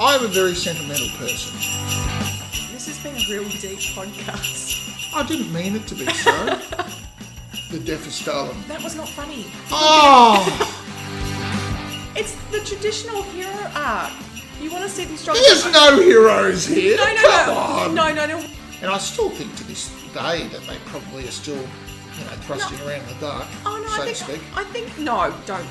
I'm a very sentimental person. This has been a real deep podcast. I didn't mean it to be so. The death of Stalin. That was not funny. Oh! It's the traditional hero arc. You want to see them struggle. There's no heroes here. Come on. No. And I still think to this day that they probably are still, thrusting around in the dark, so to speak. I think, no, don't.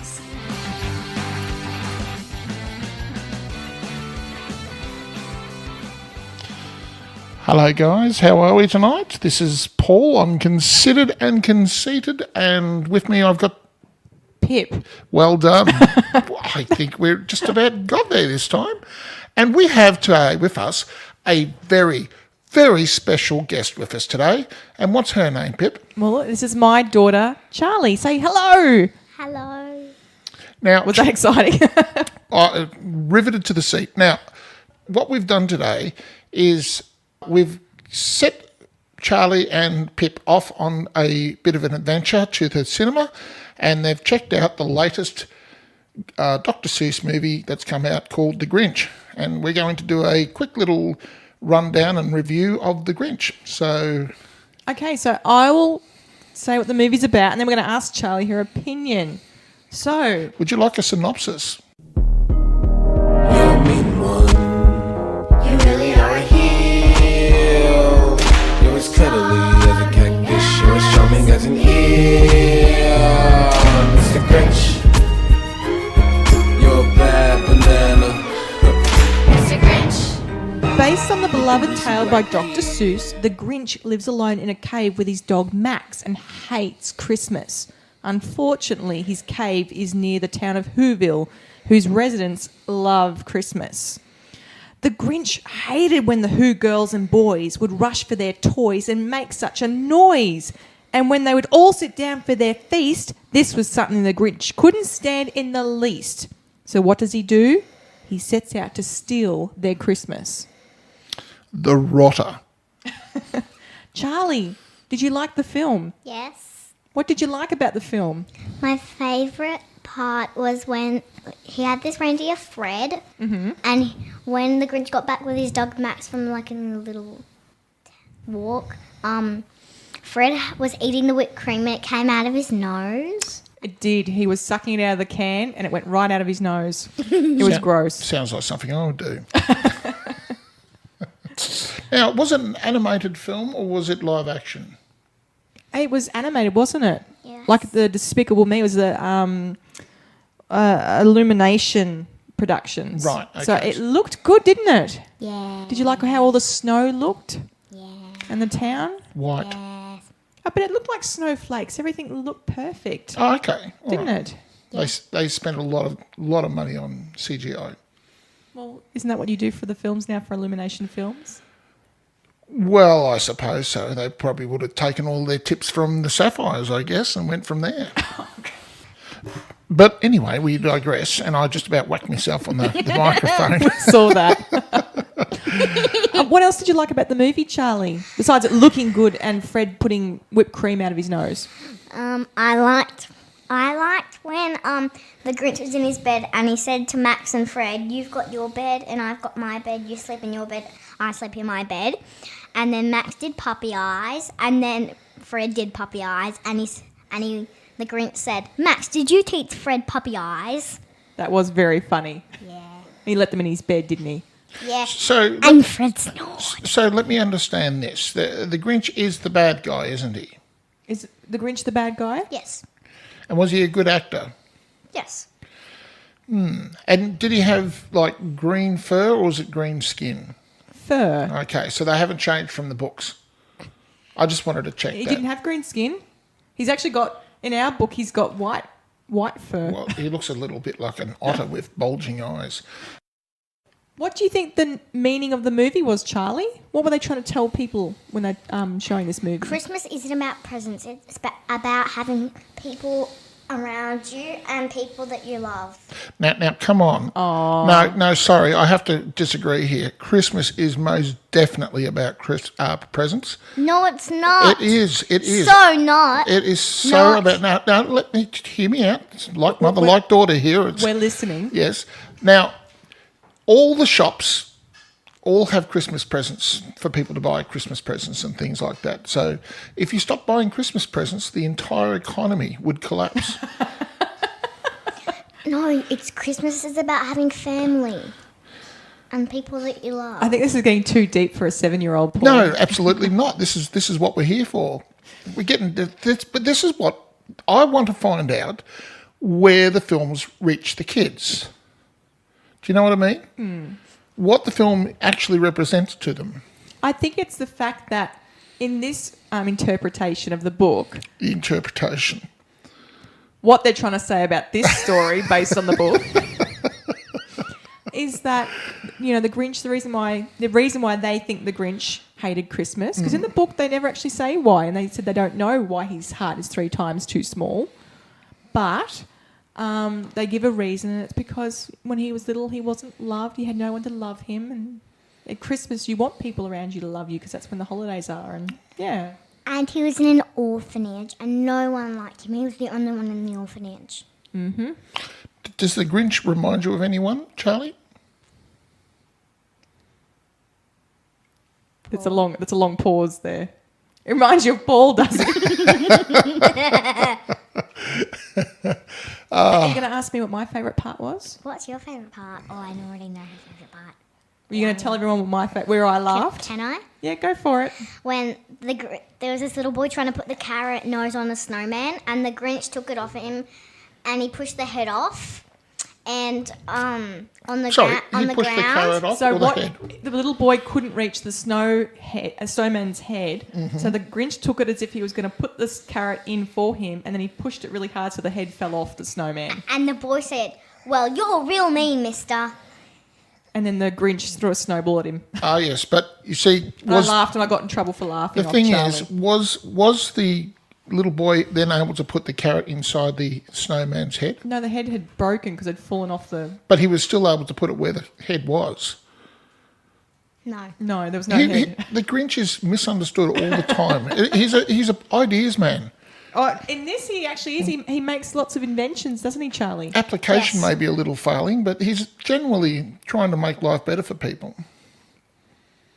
Hello guys, how are we tonight? This is Paul on Considered and Conceited, and with me I've got Pip. Well done. I think we're just about got there this time. And we have today with us a very, very special guest with us today. And what's her name, Pip? Well, this is my daughter, Charlie. Say hello. Hello. Now, Was that exciting? riveted to the seat. Now, what we've done today is we've set Charlie and Pip off on a bit of an adventure to the cinema, and they've checked out the latest Dr. Seuss movie that's come out called The Grinch. And we're going to do a quick little rundown and review of The Grinch. So, okay, so I will say what the movie's about, and then we're going to ask Charlie her opinion. So, would you like a synopsis? You're mean one. You really are a heel. You're as cuddly as a cactus. You're as charming as an eel. Mr. Grinch. You're a bad banana. Mr. Grinch. based on the beloved tale by Dr. Seuss, the Grinch lives alone in a cave with his dog Max and hates Christmas. Unfortunately, his cave is near the town of Whoville, whose residents love Christmas. The Grinch hated when the Who girls and boys would rush for their toys and make such a noise. And when they would all sit down for their feast, this was something the Grinch couldn't stand in the least. So what does he do? He sets out to steal their Christmas. The Rotter. Charlie, did you like the film? Yes. What did you like about the film? My favourite part was when he had this reindeer, Fred, and when the Grinch got back with his dog Max from like a little walk, Fred was eating the whipped cream and it came out of his nose. It did. He was sucking it out of the can and it went right out of his nose. It was gross. Sounds like something I would do. Now, was it an animated film or was it live action? It was animated, wasn't it? Yes. Like the Despicable Me was the Illumination Productions. Right, okay. So it looked good, didn't it? Yeah. Did you like how all the snow looked Yeah. and the town? White. Yes. Oh, but it looked like snowflakes. Everything looked perfect, Oh, okay. All didn't right. it? They spent a lot of money on CGI. Well, isn't that what you do for the films now, for Illumination Films? Well, I suppose so. They probably would have taken all their tips from the Sapphires, I guess, and went from there. But anyway, we digress, and I just about whacked myself on the microphone. Saw that. What else did you like about the movie, Charlie? Besides it looking good and Fred putting whipped cream out of his nose. I liked when the Grinch was in his bed and he said to Max and Fred, "You've got your bed and I've got my bed. You sleep in your bed, I sleep in my bed." And then Max did puppy eyes, and then Fred did puppy eyes, and the Grinch said, "Max, did you teach Fred puppy eyes?" That was very funny. Yeah. He let them in his bed, didn't he? Yeah. So, And Fred snored. so let me understand this. The Grinch is the bad guy, isn't he? Is the Grinch the bad guy? Yes. And was he a good actor? Yes. And did he have, like, green fur or was it green skin? Fur. Okay, so they haven't changed from the books. I just wanted to check He that. didn't have green skin. He's actually got, in our book, he's got white fur. Well, he looks a little bit like an otter with bulging eyes. What do you think the meaning of the movie was, Charlie? What were they trying to tell people when they're showing this movie? Christmas isn't about presents. It's about having people around you and people that you love. Now, come on. Aww. No, sorry, I have to disagree here. Christmas is most definitely about presents. No, it's not. It is. So not. It is so Not. about... Now, let me hear me out. It's like mother, like daughter here. We're listening. Yes. Now, all the shops all have Christmas presents for people to buy Christmas presents and things like that. So if you stop buying Christmas presents, the entire economy would collapse. No, it's Christmas is about having family and people that you love. I think this is getting too deep for a 7-year-old. Paul. No, absolutely not. This is what we're here for. We're getting this, but this is what I want to find out, where the films reach the kids. Do you know what I mean? What the film actually represents to them. I think it's the fact that in this interpretation of the book, The interpretation. what they're trying to say about this story based on the book is that, you know, the Grinch, the reason why they think the Grinch hated Christmas, because in the book they never actually say why, and they said they don't know why his heart is 3 times too small, but they give a reason, and it's because when he was little he wasn't loved, he had no one to love him, and at Christmas you want people around you to love you because that's when the holidays are, and yeah. And he was in an orphanage and no one liked him. He was the only one in the orphanage. Mm-hmm. Does the Grinch remind you of anyone, Charlie? It's a long pause there. It reminds you of Paul, doesn't it? Are you going to ask me what my favourite part was? What's your favourite part? Oh, I already know his favourite part. Are you going to tell everyone what where I laughed? Can I? Yeah, go for it. When there was this little boy trying to put the carrot nose on a snowman, and the Grinch took it off him, and he pushed the head off, and on the Sorry, on he the pushed the carrot ground. off So or the head? the little boy couldn't reach the snowman's head, so the Grinch took it as if he was going to put this carrot in for him, and then he pushed it really hard so the head fell off the snowman. And the boy said, "Well, you're real mean, mister." And then the Grinch threw a snowball at him. Ah, yes, but you see, And I laughed and I got in trouble for laughing. the off thing Charlie. is, was the little boy then able to put the carrot inside the snowman's head? No, the head had broken because it had fallen off the... But he was still able to put it where the head was. No. No, there was no He- head. the Grinch is misunderstood all the time. he's a ideas man. Oh, in this, he actually is. He makes lots of inventions, doesn't he, Charlie? Application Yes. may be a little failing, but he's generally trying to make life better for people.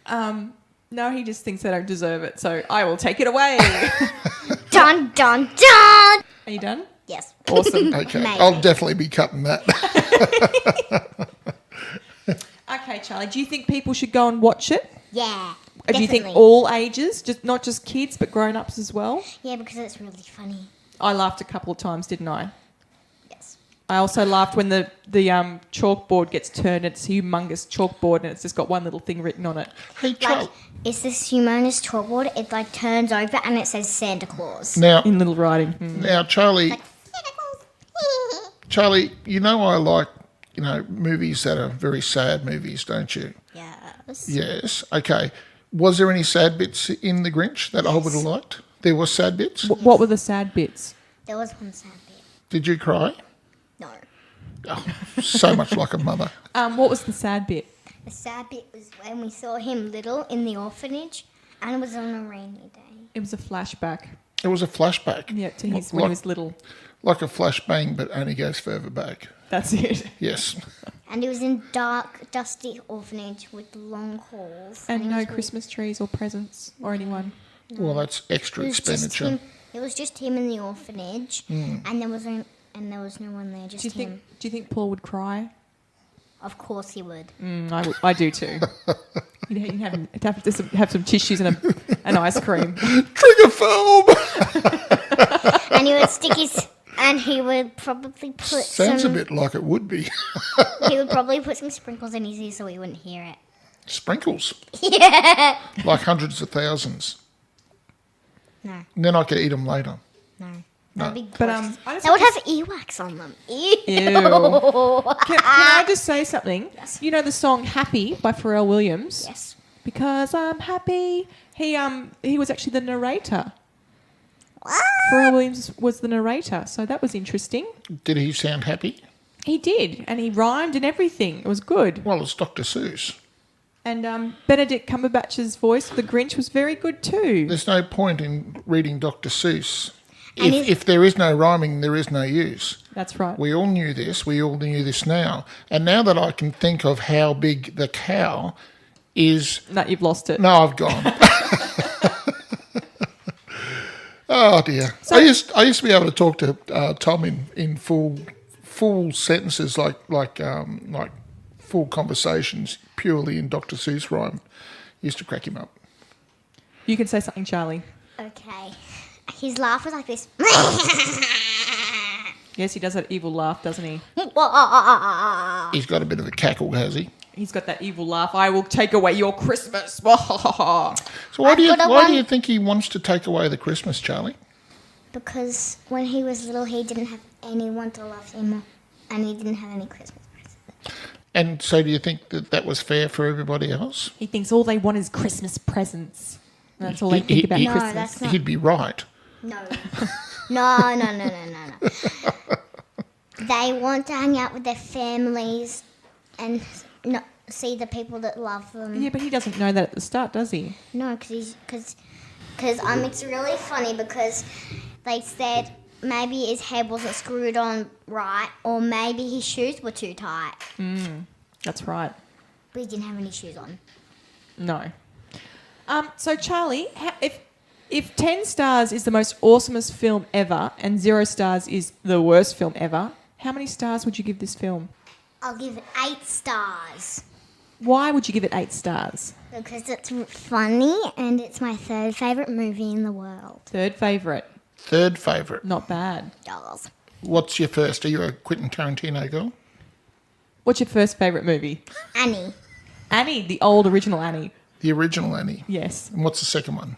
No, he just thinks they don't deserve it, so I will take it away. Dun dun dun. Are you done? Yes. Awesome. Okay, Maybe. I'll definitely be cutting that. Okay, Charlie, do you think people should go and watch it? Yeah. Or do you think definitely. all ages, just not just kids, but grown-ups as well? Yeah, because it's really funny. I laughed a couple of times, didn't I? Yes. I also laughed when the chalkboard gets turned. It's a humongous chalkboard, and it's just got one little thing written on it. Hey, Charlie. Like, it's this humongous chalkboard. It like turns over and it says Santa Claus. Now, In little writing. Charlie, Like Santa Claus. Charlie, you know I like, movies that are very sad movies, don't you? Yes. Yes. Okay. Was there any sad bits in The Grinch that I would have liked? There was sad bits? What were the sad bits? There was one sad bit. Did you cry? No. Oh, so much like a mother. What was the sad bit? The sad bit was when we saw him little in the orphanage, and it was on a rainy day. It was a flashback. It was a flashback. Yeah, to his when he was little. Like a flashbang, but only goes further back. That's it. Yes. And it was in dark, dusty orphanage with long halls. And it no was Christmas trees or presents or anyone. Well, that's extra It was just expenditure. him. It was just him in the orphanage, and there was no one there. Just Do him. you think Paul would cry? Of course he would. I do too. You'd have some tissues and ice cream. Trigger film! And he would stick his. And he would probably put Sounds some. a bit like it would be. He would probably put some sprinkles in his ear so he wouldn't hear it. Sprinkles. Yeah. Like hundreds of thousands. No. And then I could eat them later. No. No. That'd be But gross. I just They would have earwax on them. Ew. Can I just say something? Yes. You know the song "Happy" by Pharrell Williams? Yes. Because I'm happy. He was actually the narrator. What? Pharrell Williams was the narrator, so that was interesting. Did he sound happy? He did, and he rhymed and everything. It was good. Well, it's Dr. Seuss. And Benedict Cumberbatch's voice, the Grinch, was very good too. There's no point in reading Dr. Seuss And if there is no rhyming, there is no use. That's right. We all knew this. We all knew this now. And now that I can think of how big the cow is... No, you've lost it. No, I've gone. Oh, dear. So- I used to be able to talk to Tom in full sentences, like full conversations, purely in Dr. Seuss rhyme. Used to crack him up. You can say something, Charlie. Okay. His laugh was like this. Yes, he does that evil laugh, doesn't he? He's got a bit of a cackle, has he? He's got that evil laugh. I will take away your Christmas. So why do you think he wants to take away the Christmas, Charlie? Because when he was little, he didn't have anyone to love him, and he didn't have any Christmas presents. And so do you think that was fair for everybody else? He thinks all they want is Christmas presents. That's all they think about No, Christmas. that's not. He'd be right. No. No. They want to hang out with their families and not see the people that love them. Yeah, but he doesn't know that at the start, does he? No, because it's really funny because they said maybe his head wasn't screwed on right, or maybe his shoes were too tight. That's right. But he didn't have any shoes on. No. So, Charlie, if 10 stars is the most awesomest film ever and 0 stars is the worst film ever, how many stars would you give this film? I'll give it 8 stars. Why would you give it 8 stars? Because it's funny and it's my 3rd favourite movie in the world. 3rd favourite. 3rd favourite. Not bad. Dolls. What's your first? Are you a Quentin Tarantino girl? What's your first favourite movie? Annie. Annie, the old original Annie. The original Annie. Yes. And what's the second one?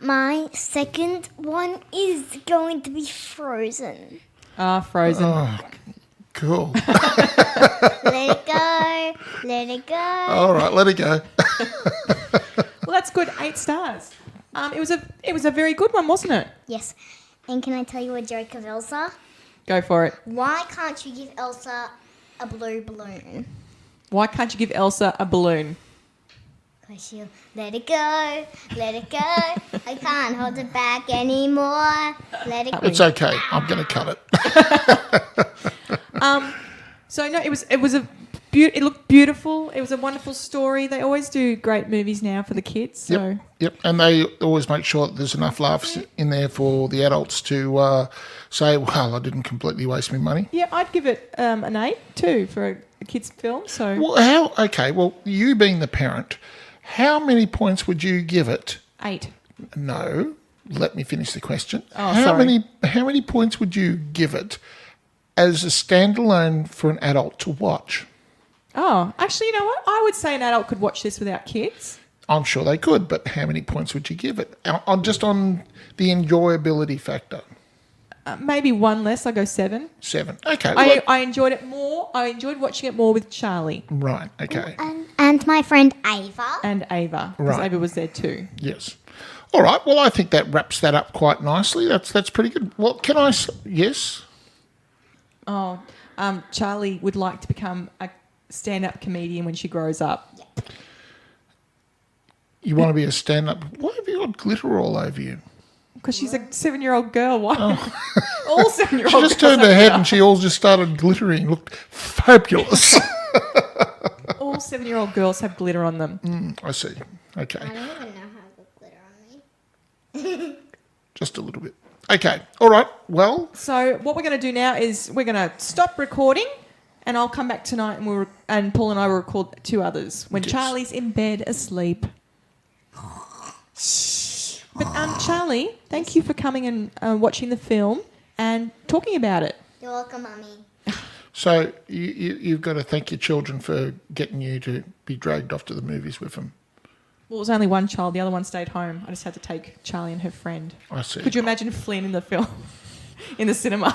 My second one is going to be Frozen. Frozen. Oh, cool. Let it go. Let it go. All right, let it go. Well, that's good. 8 stars. It was a very good one, wasn't it? Yes. And can I tell you a joke of Elsa? Go for it. Why can't you give Elsa a blue balloon? Why can't you give Elsa a balloon? Because she'll let it go. Let it go. I can't hold it back anymore. Let it go. It's okay. I'm going to cut it. So no, it looked beautiful. It was a wonderful story. They always do great movies now for the kids. So Yep. And they always make sure that there's enough laughs in there for the adults to say, well, I didn't completely waste my money. yeah, I'd give it an 8 too for a kids' film. So Well, well, you being the parent, how many points would you give it? 8. No. Let me finish the question. Oh, how sorry. many points would you give it as a standalone for an adult to watch? Oh, actually, you know what? I would say an adult could watch this without kids. I'm sure they could, but how many points would you give it? Just on the enjoyability factor. Maybe 1 less. I go 7. 7. Okay. Well, I enjoyed it more. I enjoyed watching it more with Charlie right. Okay. And my friend Ava. and Ava, because Right. Ava was there too. Yes. All right. Well, I think that wraps that up quite nicely. That's pretty good. Well, can I? Yes. Oh, Charlie would like to become a stand-up comedian when she grows up. You want to be a stand-up? Why have you got glitter all over you? Because she's a 7-year-old girl. Why? All 7-year-old She just turned her head and she all just started glittering. Looked fabulous. All 7-year-old girls have glitter on them. I see. Okay. I don't even know how to put glitter on me. Just a little bit. Okay. All right. Well, So what we're going to do now is we're going to stop recording, and I'll come back tonight, and Paul and I will record 2 others when Yes. Charlie's in bed asleep. But Charlie, thank you for coming and watching the film and talking about it. You're welcome, Mummy. so you've got to thank your children for getting you to be dragged off to the movies with them. Well, it was only one child. The other one stayed home. I just had to take Charlie and her friend. I see. Could you imagine Flynn in the film, in the cinema?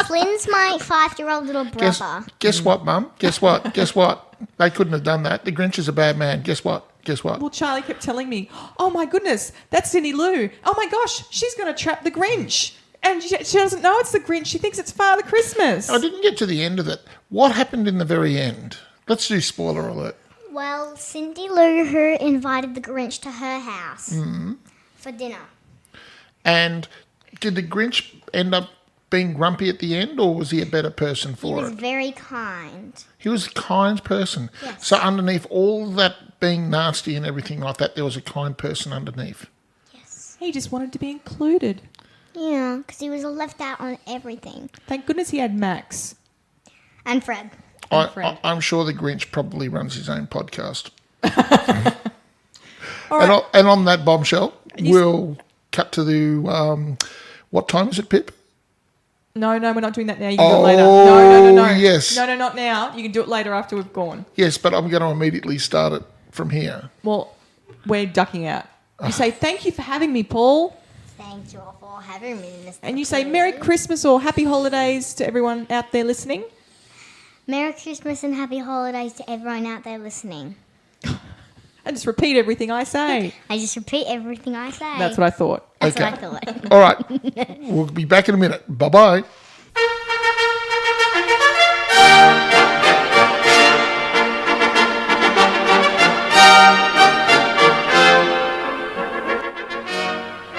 Flynn's my 5-year-old little brother. Guess what, Mum? Guess what? Guess what? They couldn't have done that. The Grinch is a bad man. Guess what? Guess what? Well, Charlie kept telling me, oh, my goodness, that's Cindy Lou. Oh, my gosh, she's going to trap the Grinch. And she doesn't know it's the Grinch. She thinks it's Father Christmas. I didn't get to the end of it. What happened in the very end? Let's do spoiler alert. Well, Cindy Lou Who invited the Grinch to her house for dinner. And Did the Grinch end up being grumpy at the end, or was he a better person He for was it? very kind. He was a kind person. Yes. So underneath all that being nasty and everything like that, there was a kind person underneath. Yes. He just wanted to be included. Yeah, because he was left out on everything. Thank goodness he had Max. And Fred. Fred. I'm sure the Grinch probably runs his own podcast. All right. And on that bombshell, we'll cut to the... what time is it, Pip? No, we're not doing that now. You can do it later. No. Yes. No, not now. You can do it later after we've gone. Yes, but I'm going to immediately start it from here. Well, we're ducking out. You say, thank you for having me, Paul. Thank you all for having me, Mr. And you say, Merry Christmas or Happy Holidays to everyone out there listening. Merry Christmas and Happy Holidays to everyone out there listening. And just repeat everything I say. I just repeat everything I say. That's what I thought. That's Okay. what I thought. All right. We'll be back in a minute. Bye-bye.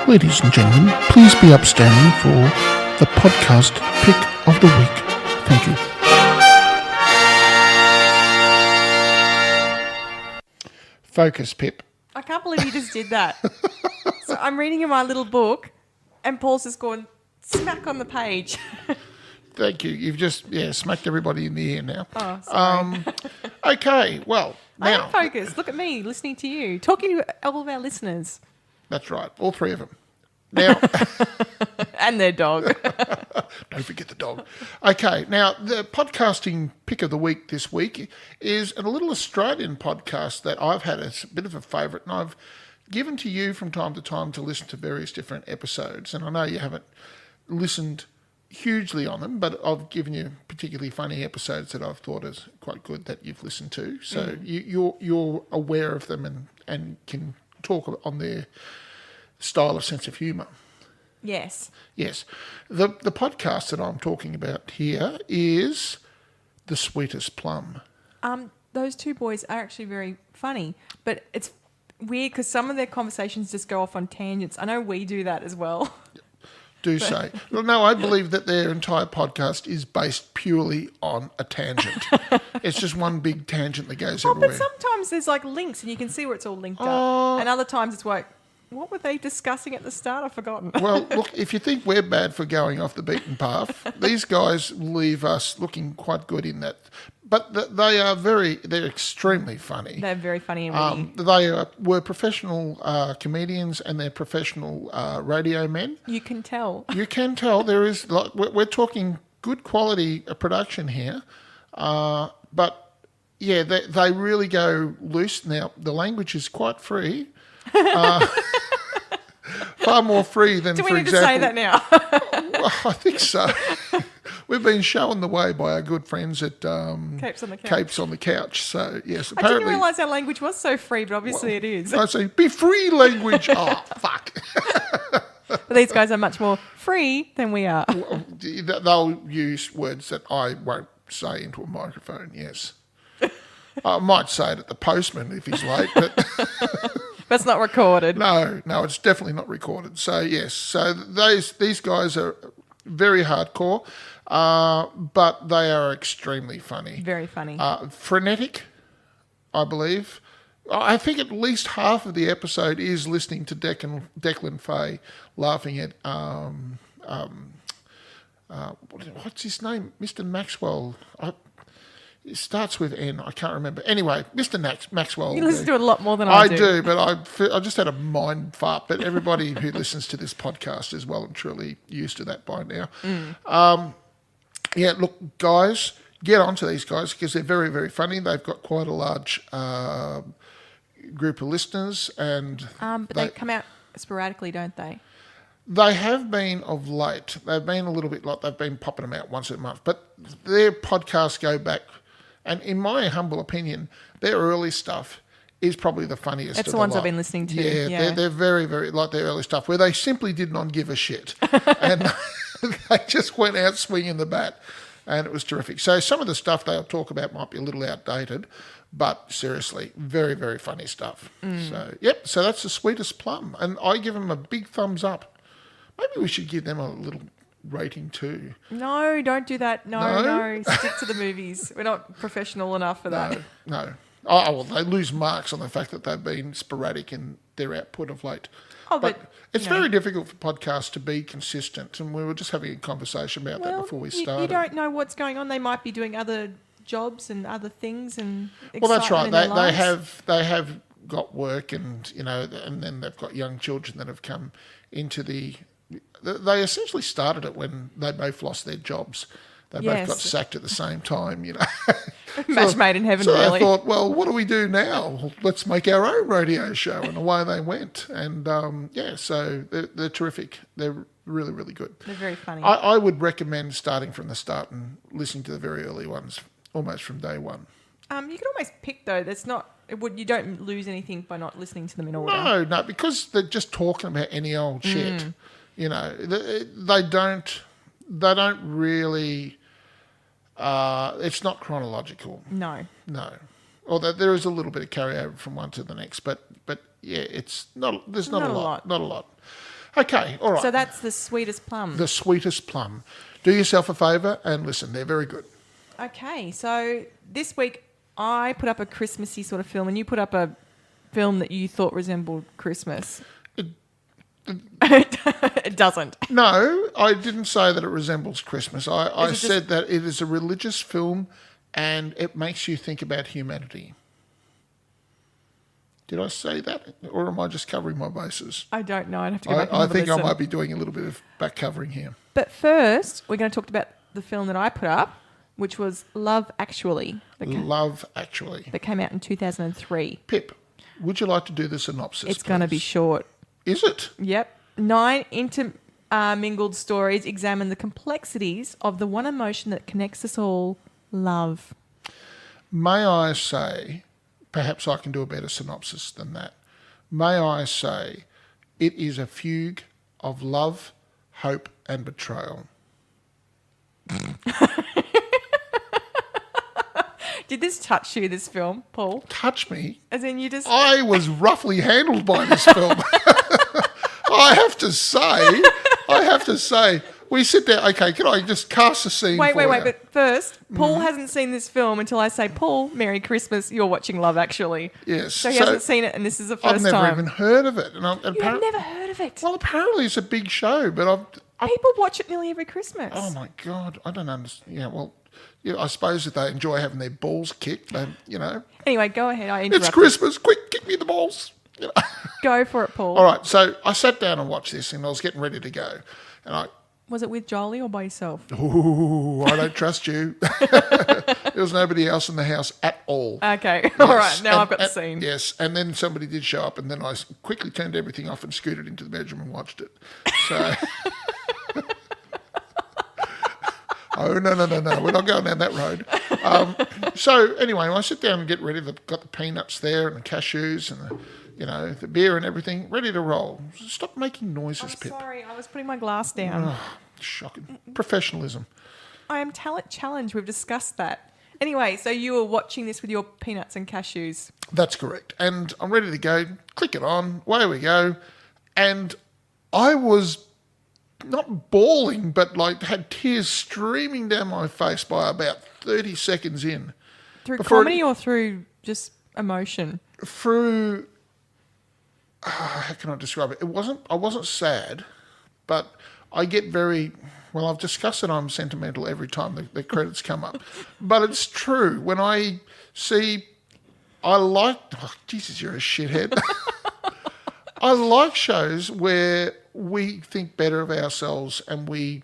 Ladies and gentlemen, please be upstanding for the podcast pick of the week. Thank you. Focus, Pip. I can't believe you just did that. So I'm reading in my little book and Paul's just gone smack on the page. Thank you. You've just, smacked everybody in the ear now. Oh, sorry. Okay, well, I now... am focused. Look at me listening to you, talking to all of our listeners. That's right, all three of them. Now... And their dog. Don't forget the dog. Okay, now the podcasting pick of the week this week is a little Australian podcast that I've had as a bit of a favourite, and I've given to you from time to time to listen to various different episodes. And I know you haven't listened hugely on them, but I've given you particularly funny episodes that I've thought is quite good that you've listened to. So you're aware of them and can talk on their style of sense of humour. Yes. Yes. The podcast that I'm talking about here is The Sweetest Plum. Those two boys are actually very funny, but it's weird because some of their conversations just go off on tangents. I know we do that as well. Do say. Well, no, I believe that their entire podcast is based purely on a tangent. It's just one big tangent that goes everywhere. But sometimes there's like links and you can see where it's all linked up. And other times it's like, what were they discussing at the start? I've forgotten. Well, look, if you think we're bad for going off the beaten path, these guys leave us looking quite good in that. But they're extremely funny. They're very funny and witty. They were professional comedians and they're professional radio men. You can tell. You can tell there is, like, we're talking good quality production here. But, yeah, they really go loose. Now, the language is quite free. Far more free than, Do we for need example... to say that now? Well, I think so. We've been shown the way by our good friends at Capes on the Couch. Capes on the Couch. So, yes, I apparently... didn't realise our language was so free, but obviously it is. I say, be free language. Oh, fuck. But these guys are much more free than we are. They'll use words that I won't say into a microphone, yes. I might say it at the postman if he's late, but... That's not recorded. No, it's definitely not recorded. So, yes. So, these guys are very hardcore, but they are extremely funny. Very funny. Frenetic, I believe. I think at least half of the episode is listening to Declan Fay laughing at, what's his name? Mr. Maxwell. It starts with N. I can't remember. Anyway, Mr. Maxwell. You listen to it a lot more than I do. I do, but I just had a mind fart. But everybody who listens to this podcast is well and truly used to that by now. Yeah, look, guys, get onto these guys because they're very, very funny. They've got quite a large group of listeners. But they come out sporadically, don't they? They have been of late. They've been a little bit like they've been popping them out once a month. But their podcasts go back... And in my humble opinion, their early stuff is probably the funniest. It's of the ones lot. I've been listening to. Yeah. They're very, very like their early stuff, where they simply did not give a shit. And they just went out swinging the bat, and it was terrific. So some of the stuff they'll talk about might be a little outdated, but seriously, very, very funny stuff. So, so that's The Sweetest Plum. And I give them a big thumbs up. Maybe we should give them a little rating too. No, don't do that. No? No. Stick to the movies. We're not professional enough for that. No. Oh, well, they lose marks on the fact that they've been sporadic in their output of late. Oh, but it's very difficult for podcasts to be consistent, and we were just having a conversation about that before we started. You don't know what's going on. They might be doing other jobs and other things and Well, that's right. excitement in their lives. They have got work, and and then they've got young children that have come into the. They essentially started it when they both lost their jobs. They both got sacked at the same time, Match made in heaven, so really. I thought, well, what do we do now? Let's make our own radio show, and away they went. And so they're terrific. They're really, really good. They're very funny. I would recommend starting from the start and listening to the very early ones, almost from day one. You can almost pick though. That's not. You don't lose anything by not listening to them in order. No, because they're just talking about any old shit. They don't really. It's not chronological. No. Although there is a little bit of carryover from one to the next, but yeah, it's not. There's not a lot. Not a lot. Okay, all right. So that's the sweetest plum. The sweetest plum. Do yourself a favour and listen. They're very good. Okay, so this week I put up a Christmassy sort of film, and you put up a film that you thought resembled Christmas. It doesn't. No, I didn't say that it resembles Christmas. I it said that it is a religious film and it makes you think about humanity. Did I say that, or am I just covering my bases? I don't know. I'd have to go back and I have a think I listen. might be doing a little bit of back covering here. But first, we're going to talk about the film that I put up, which was Love Actually. Love Actually. That came out in 2003. Pip, would you like to do the synopsis? It's going to be short. Is it? Yep. 9 intermingled stories examine the complexities of the one emotion that connects us all, love. May I say, perhaps I can do a better synopsis than that. May I say, it is a fugue of love, hope, and betrayal. Did this touch you, this film, Paul? Touch me? As in you just... I was roughly handled by this film. I have to say, we sit there, okay, can I just cast a scene Wait, you? but first, Paul hasn't seen this film until I say, Paul, Merry Christmas, you're watching Love Actually. Yes. So he hasn't seen it, and this is the first I've never time. even heard of it. And You have never heard of it? Well, apparently it's a big show, but People watch it nearly every Christmas. oh my God, I don't understand. Yeah, well, I suppose that they enjoy having their balls kicked, Anyway, go ahead. I interrupted. It's Christmas, quick, kick me in the balls. Go for it, Paul. All right, so I sat down and watched this, and I was getting ready to go, and Was it with Jolie or by yourself? ooh, I don't trust you. There was nobody else in the house at all. Okay. Yes, All right. Now I've got the scene. Yes, and then somebody did show up, and then I quickly turned everything off and scooted into the bedroom and watched it. So, oh no, we're not going down that road. So anyway, I sit down and get ready. They've got the peanuts there and the cashews and the beer and everything ready to roll. Stop making noises, I'm Pip. sorry. I was putting my glass down. Shocking professionalism. I am talent challenged. We've discussed that. Anyway, so you were watching this with your peanuts and cashews. That's correct. And I'm ready to go. Click it on. Away we go. And I was not bawling, but had tears streaming down my face by about 30 seconds in. Through comedy or through just emotion? Through, how can I describe it? I wasn't sad, but I get very... Well, I've discussed that I'm sentimental every time the credits come up. But it's true. When I see... Jesus, you're a shithead. I like shows where we think better of ourselves and we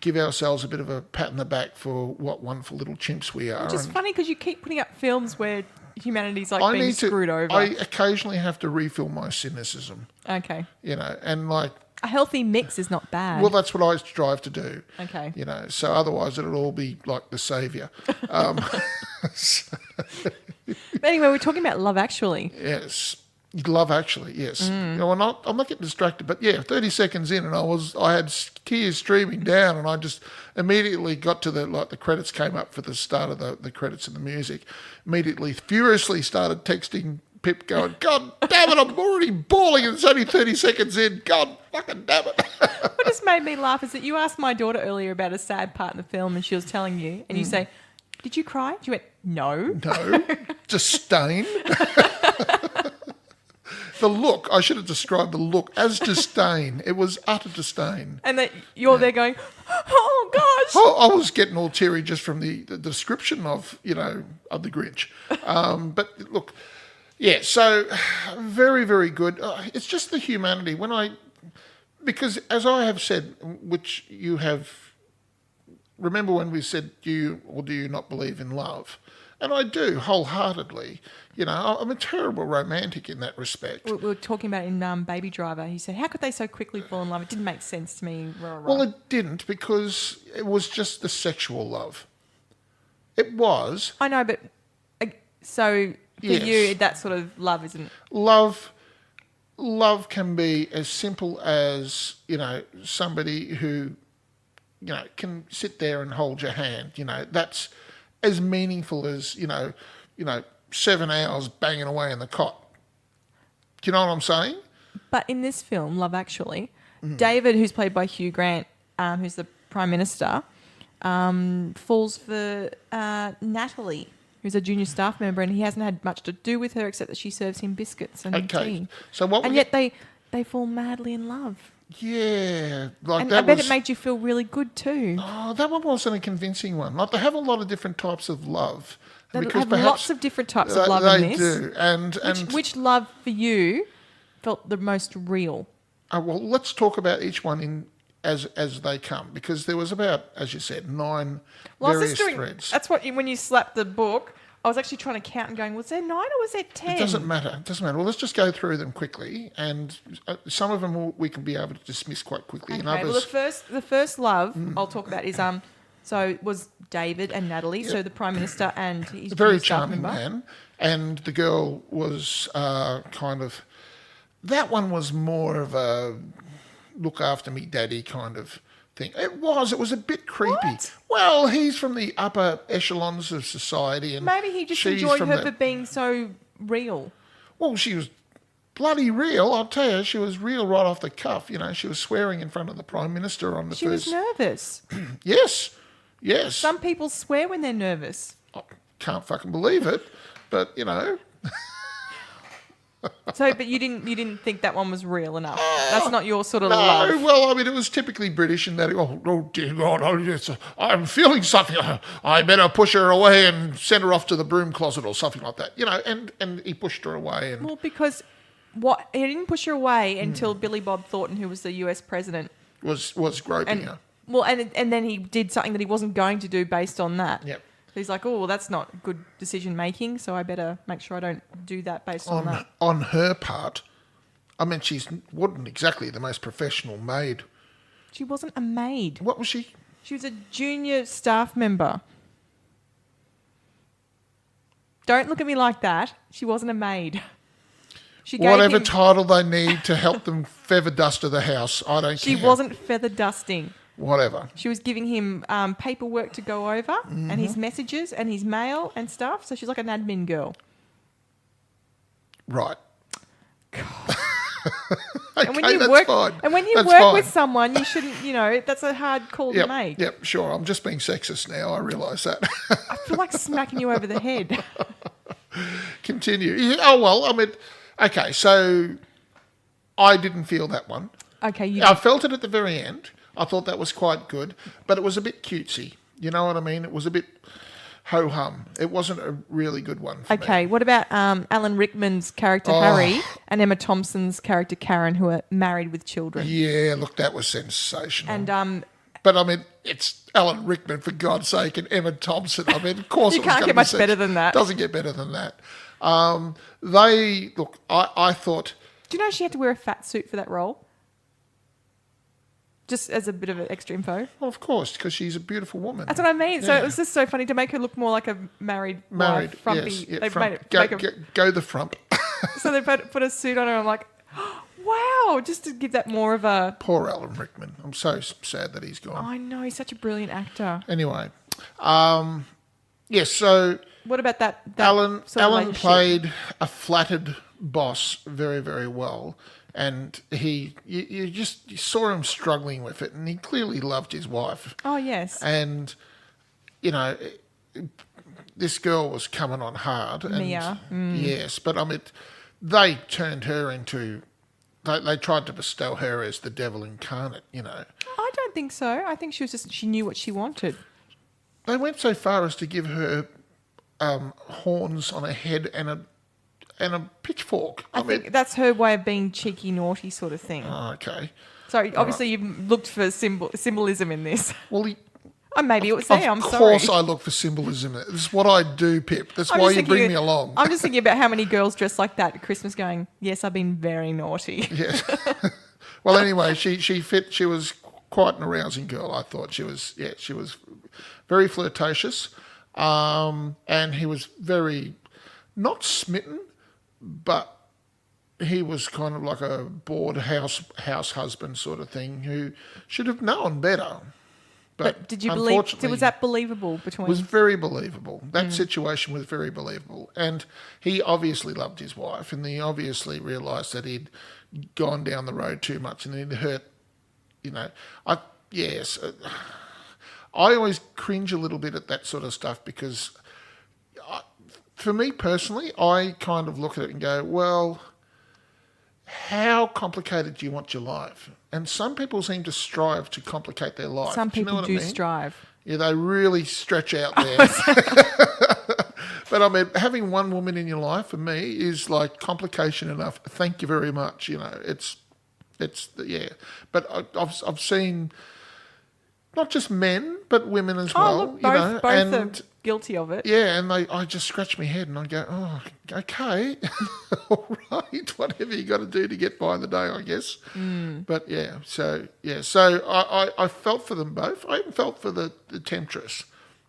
give ourselves a bit of a pat on the back for what wonderful little chimps we are. Which is funny because you keep putting up films where humanity's being screwed over. I occasionally have to refill my cynicism. Okay. And a healthy mix is not bad. Well, that's what I strive to do. Okay. So otherwise it'll all be like the saviour. But anyway, we're talking about Love Actually. Yes. Love Actually, yes. I'm not getting distracted, but yeah, 30 seconds in and I had tears streaming down and I just immediately got to the credits came up for the start of the credits and the music. Immediately, furiously started texting Pip going, God damn it, I'm already bawling and it's only 30 seconds in. God fucking damn it. What just made me laugh is that you asked my daughter earlier about a sad part in the film and she was telling you, and you say, did you cry? She went, no. No. Disdain. The look, I should have described the look as disdain. It was utter disdain. And that you're there going, oh, gosh. I was getting all teary just from the description of the Grinch. But look, yeah, so very, very good. It's just the humanity. Because as I have said, which you have, remember when we said, do you not believe in love? And I do, wholeheartedly. I'm a terrible romantic in that respect. We were talking about it in Baby Driver. He said, how could they so quickly fall in love? It didn't make sense to me. Rah, rah. Well, it didn't, because it was just the sexual love. It was. I know, but so for Yes. you, that sort of love isn't... Love can be as simple as, somebody who, can sit there and hold your hand. That's as meaningful as, 7 hours banging away in the cot. Do you know what I'm saying? But in this film, Love Actually, David, who's played by Hugh Grant, who's the Prime Minister, falls for Natalie, who's a junior staff member, and he hasn't had much to do with her except that she serves him biscuits and tea. So what? And yet they fall madly in love. Yeah, like And that I bet was, it made you feel really good too. Oh, that one wasn't a convincing one. Like, they have a lot of different types of love. They because have perhaps lots of different types of love in They this. do, and Which love for you felt the most real? well, let's talk about each one as they come, because there was about, as you said, 9 various threads. That's what when you slapped the book, I was actually trying to count and going, was there 9 or was there 10? It doesn't matter. Well, let's just go through them quickly, and some of them we can be able to dismiss quite quickly. Okay, And others, well, the first love I'll talk about is so it was David and Natalie, so the Prime Minister and his a very junior staff charming member. man, and the girl was kind of. That one was more of a look after me, daddy kind of thing. It was a bit creepy. What? Well, he's from the upper echelons of society, and Maybe he just she's enjoyed from her the- for being so real. Well, she was bloody real. I'll tell you, she was real right off the cuff. She was swearing in front of the Prime Minister on the She was first. nervous. Yes. Some people swear when they're nervous. I can't fucking believe it, but So, but you didn't think that one was real enough. That's not your sort of love. No, well, I mean, it was typically British in that, oh dear God, I'm feeling something. I better push her away and send her off to the broom closet or something like that. And he pushed her away. And Well, because he didn't push her away until Billy Bob Thornton, who was the US president, was groping her. Well, and then he did something that he wasn't going to do based on that. Yep. So he's like, oh, well, that's not good decision making, so I better make sure I don't do that based on that. On her part, I mean, she wasn't exactly the most professional maid. She wasn't a maid. What was she? She was a junior staff member. Don't look at me like that. She wasn't a maid. She gave Whatever him, title they need to help them feather duster the house, I don't she care. wasn't feather dusting. Whatever. She was giving him paperwork to go over and his messages and his mail and stuff. So she's like an admin girl. Right. And when Okay, you that's work, fine. and when you That's work fine. with someone, you shouldn't. That's a hard call to make. Yep, sure. I'm just being sexist now. I realise that. I feel like smacking you over the head. Continue. Yeah, oh, well, I mean, okay, so I didn't feel that one. Okay, I felt it at the very end. I thought that was quite good, but it was a bit cutesy. You know what I mean? It was a bit ho-hum. It wasn't a really good one for me. Okay, what about Alan Rickman's character Harry and Emma Thompson's character Karen, who are married with children? Yeah, look, that was sensational. And But, I mean, it's Alan Rickman, for God's sake, and Emma Thompson. I mean, of course You it was can't gonna get be much sex. better than that. Doesn't get better than that. I thought... do you know she had to wear a fat suit for that role? Just as a bit of extra info. Well, of course, because she's a beautiful woman. That's what I mean. So Yeah. it was just so funny to make her look more like a married wife, frumpy. yes. Yeah, They frump. made it, Go the frump. so they put a suit on her. I'm like, wow, just to give that more of a. Poor Alan Rickman. I'm so sad that he's gone. I know he's such a brilliant actor. Anyway, yes, so what about that Alan sort of Alan relationship? played a flattered boss very, very well, and you saw him struggling with it, and he clearly loved his wife. Oh, yes. And this girl was coming on hard. And, Mia. Yes, but I mean, they turned her into. They tried to bestow her as the devil incarnate. I don't think so. I think she knew what she wanted. They went so far as to give her horns on a head and a pitchfork. I think that's her way of being cheeky, naughty sort of thing. Okay. So obviously you've looked for symbolism in this. Well, Oh, maybe it was there. I'm of sorry. course I look for symbolism. It's what I do, Pip. That's why you bring me along. I'm just thinking about how many girls dress like that at Christmas going, yes, I've been very naughty. Yes. Well, anyway, she fit. She was quite an arousing girl. I thought she was very flirtatious, and he was very not smitten, but he was kind of like a bored house husband sort of thing who should have known better. But did you believe? Was that believable between? It was very believable. That situation was very believable, and he obviously loved his wife, and he obviously realised that he'd gone down the road too much, and he'd hurt. I always cringe a little bit at that sort of stuff because, for me personally, I kind of look at it and go, well, how complicated do you want your life? And some people seem to strive to complicate their life. Some people you know what do I mean? strive. Yeah, they really stretch out there. But I mean, having one woman in your life for me is like complication enough. Thank you very much. It's yeah. But I've seen not just men but women as well. Look, both are guilty of it. Yeah, and I just scratch my head and I go, oh, okay, all right, whatever you got to do to get by the day, I guess. But so I felt for them both. I even felt for the temptress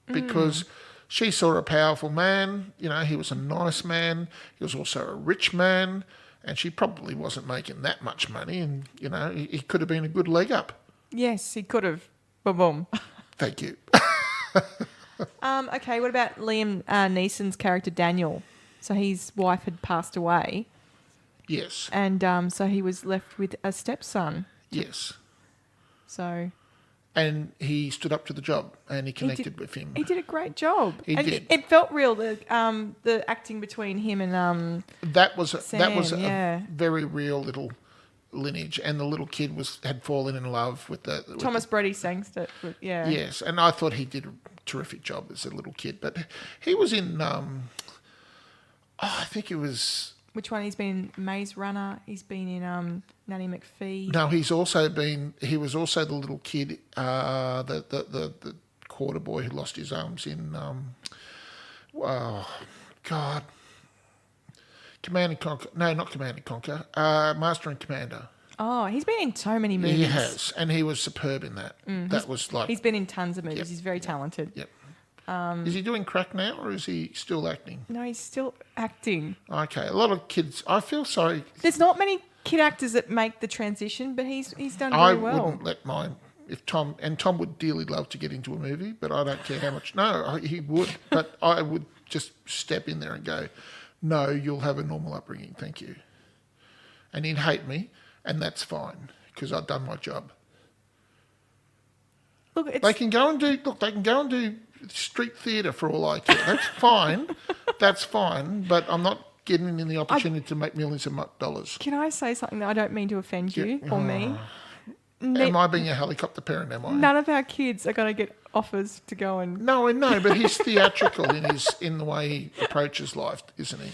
because she saw a powerful man. He was a nice man. He was also a rich man, and she probably wasn't making that much money. And he could have been a good leg up. Yes, he could have. Boom, boom. Thank you. Okay, what about Liam Neeson's character Daniel? So his wife had passed away. Yes. And so he was left with a stepson. Yes. So. And he stood up to the job and he connected with him. He did a great job. He did. It felt real. The acting between him and that was Sam, a very real little lineage, and the little kid had fallen in love with Thomas Brody Sangster. Yeah. Yes, and I thought he did a terrific job as a little kid. But he was in, I think it was. Which one? He's been in Maze Runner. He's been in Nanny McPhee. No, he was also the little kid, the quarter boy who lost his arms in, God. Command and Conquer. No, not Command and Conquer. Master and Commander. Oh, he's been in so many movies. He has, and he was superb in that. That was like... He's been in tons of movies. Yep, He's very talented. Yep. Is he doing crack now, or is he still acting? No, he's still acting. Okay, a lot of kids... I feel sorry. There's not many kid actors that make the transition, but he's done very well. I wouldn't let mine... If Tom would dearly love to get into a movie, but I don't care how much... No, he would, but I would just step in there and go... No, you'll have a normal upbringing, thank you. And he'd hate me, and that's fine, because I've done my job. Look, They can go and do street theatre for all I care. That's fine. That's fine, but I'm not getting in the opportunity to make millions of dollars. Can I say something that I don't mean to offend you or me? Am I being a helicopter parent, am I? None of our kids are going to get offers to go and... No, I know, but he's theatrical in the way he approaches life, isn't he?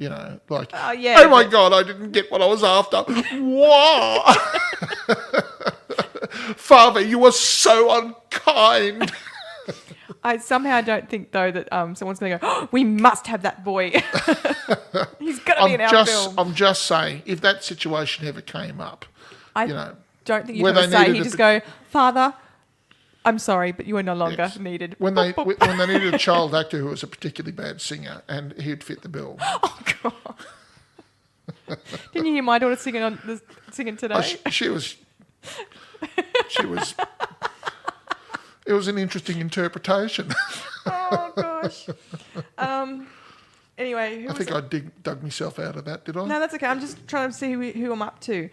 Like, yeah, oh my God, I didn't get what I was after. What? Father, you were so unkind. I somehow don't think, though, that someone's going to go, oh, we must have that boy. He's got to be in our film. I'm just saying, if that situation ever came up, don't think you're going to say, he'd just go, Father, I'm sorry, but you are no longer needed. When they needed a child actor who was a particularly bad singer, and he'd fit the bill. Oh, God. Didn't you hear my daughter singing today? She was... It was an interesting interpretation. Oh gosh. Anyway, who I was think I dug myself out of that, did I? No, that's okay. I'm just trying to see who I'm up to.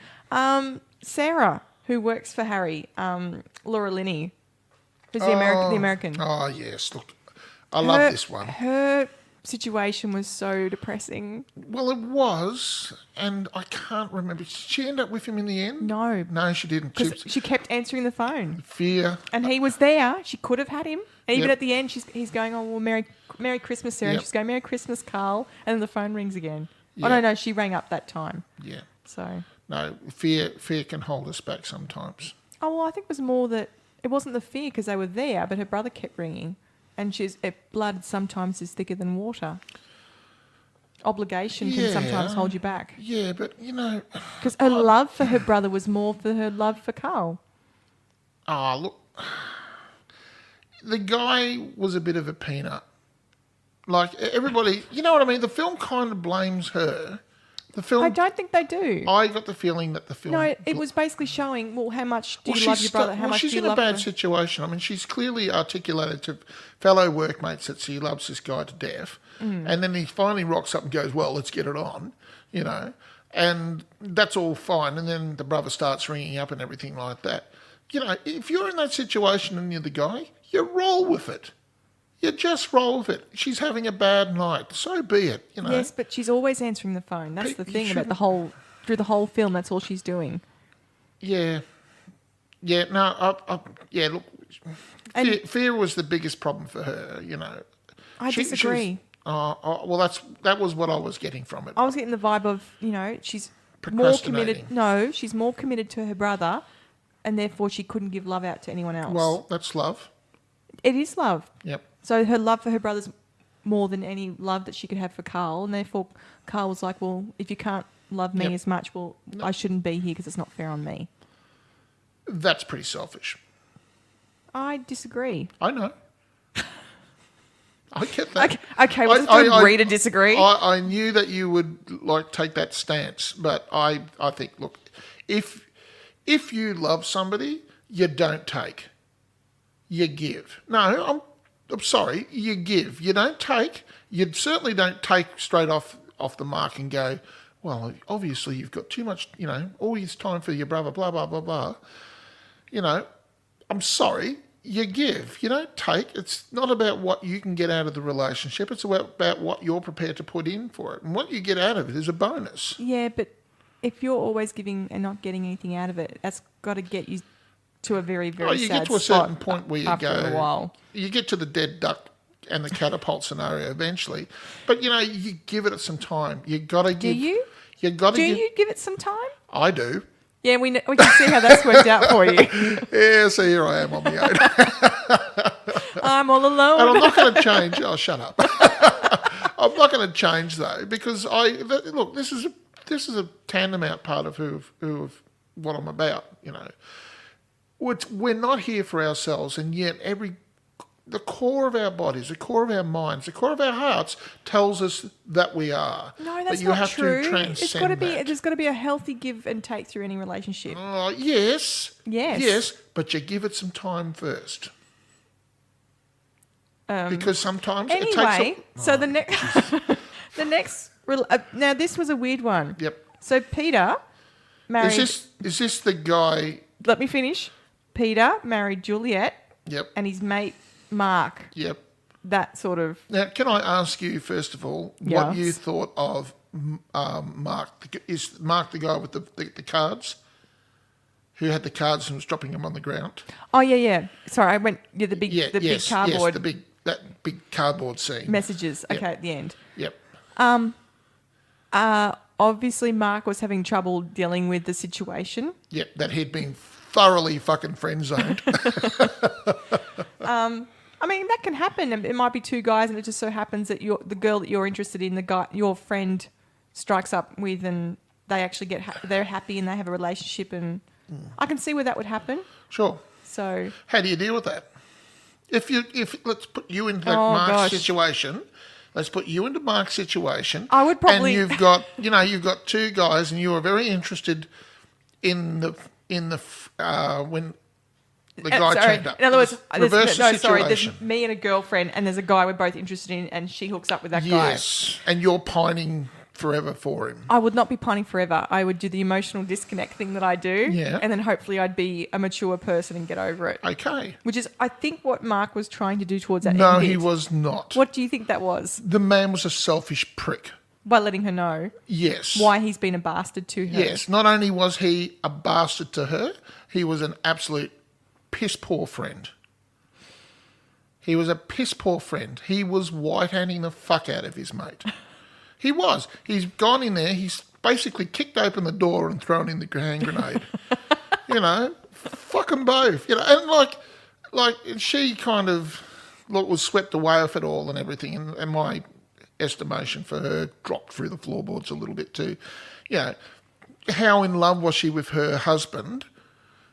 Sarah, who works for Harry, Laura Linney, who's the American. Oh, yes. Look, I love this one. Her situation was so depressing. Well, it was, and I can't remember. Did she end up with him in the end? No. No, she didn't. Because she kept answering the phone. Fear. And he was there. She could have had him. And even Yep. at the end, he's going, oh, well, Merry Christmas, Sarah. Yep. And she's going, Merry Christmas, Carl. And then the phone rings again. Yeah. Oh, no, she rang up that time. Yeah. So. No, fear can hold us back sometimes. Oh, well, I think it was more that it wasn't the fear because they were there, but her brother kept ringing. And blood sometimes is thicker than water. Obligation can sometimes hold you back. Yeah, but, Because her love for her brother was more for her love for Carl. Oh, look. The guy was a bit of a peanut. Like, everybody, you know what I mean? The film kind of blames her. The film... I don't think they do. I got the feeling that the film... No, it was basically showing, well, how much do you love your brother? How much do you love she's in a bad her? situation. I mean, she's clearly articulated to fellow workmates that she loves this guy to death. And then he finally rocks up and goes, well, let's get it on, And that's all fine. And then the brother starts ringing up and everything like that. If you're in that situation and you're the guy, you roll with it. You just roll with it. She's having a bad night. So be it, Yes, but she's always answering the phone. That's the thing about through the whole film, that's all she's doing. Yeah. Yeah, no, look, fear was the biggest problem for her, I disagree. Well, that was what I was getting from it. I was getting the vibe of, she's more committed. No, she's more committed to her brother, and therefore she couldn't give love out to anyone else. Well, that's love. It is love. Yep. So her love for her brother's more than any love that she could have for Carl, and therefore Carl was like, well, if you can't love me as much, well, I shouldn't be here because it's not fair on me. That's pretty selfish. I disagree. I know. I get that. Okay, we'll just agree to disagree. I knew that you would take that stance, but I think, look, if you love somebody, you don't take, you give. No, I'm sorry, you give. You don't take. You certainly don't take straight off the mark and go, well, obviously you've got too much, all this time for your brother, blah blah blah blah. I'm sorry. You give, you don't take. It's not about what you can get out of the relationship. It's about what you're prepared to put in for it. And what you get out of it is a bonus. Yeah, but if you're always giving and not getting anything out of it, that's got to get you to a very, very sad spot. You get to a certain point where you after go, a while. You get to the dead duck and the catapult scenario eventually. But, you give it some time. You got to give. Do you? You got to Do give. you give it some time? I do. Yeah, we can see how that's worked out for you. Yeah, so here I am on my own. I'm all alone. And I'm not going to change. Oh, shut up. I'm not going to change though, because look, this is a tantamount part of what I'm about. We're not here for ourselves, and yet the core of our bodies, the core of our minds, the core of our hearts tells us that we are. No, that's you not have true. to transcend There's got to be a healthy give and take through any relationship. Oh, yes. Yes. Yes, but you give it some time first. Because sometimes it takes Anyway, so the next now this was a weird one. Yep. So Peter married. Is this the guy? Let me finish. Peter married Juliet. Yep. And his mate Mark. Yep. That sort of. Now, can I ask you first of all what you thought of Mark? Is Mark the guy with the cards? Who had the cards and was dropping them on the ground? Oh yeah. Sorry, I went. Yeah, the big cardboard. Yes, that big cardboard scene. Messages. Yep. Okay, at the end. Yep. Obviously, Mark was having trouble dealing with the situation. Yep, that he'd been thoroughly fucking friend zoned. I mean, that can happen. It might be two guys, and it just so happens that the girl that you're interested in, your friend strikes up with, and they actually they're happy and they have a relationship, and I can see where that would happen. Sure. So, how do you deal with that? If let's put you into Mark's situation. Let's put you into Mark's situation. I would probably. And you've got two guys, and you are very interested in the when The guy sorry. turned up. In other words, Reverse the situation. There's me and a girlfriend, and there's a guy we're both interested in, and she hooks up with that guy. Yes, and you're pining forever for him. I would not be pining forever. I would do the emotional disconnect thing that I do. Yeah. And then hopefully I'd be a mature person and get over it. Okay. Which is, I think, what Mark was trying to do towards that No, end he bit. was not. What do you think that was? The man was a selfish prick. By letting her know Yes. why he's been a bastard to her. Yes. Not only was he a bastard to her, he was an absolute piss poor friend. He was a piss poor friend. He was white-handing the fuck out of his mate. He was. He's gone in there. He's basically kicked open the door and thrown in the hand grenade. You know, fuck them both. You know, and like she kind of was swept away off it all and everything. And my estimation for her dropped through the floorboards a little bit too. You know, how in love was she with her husband?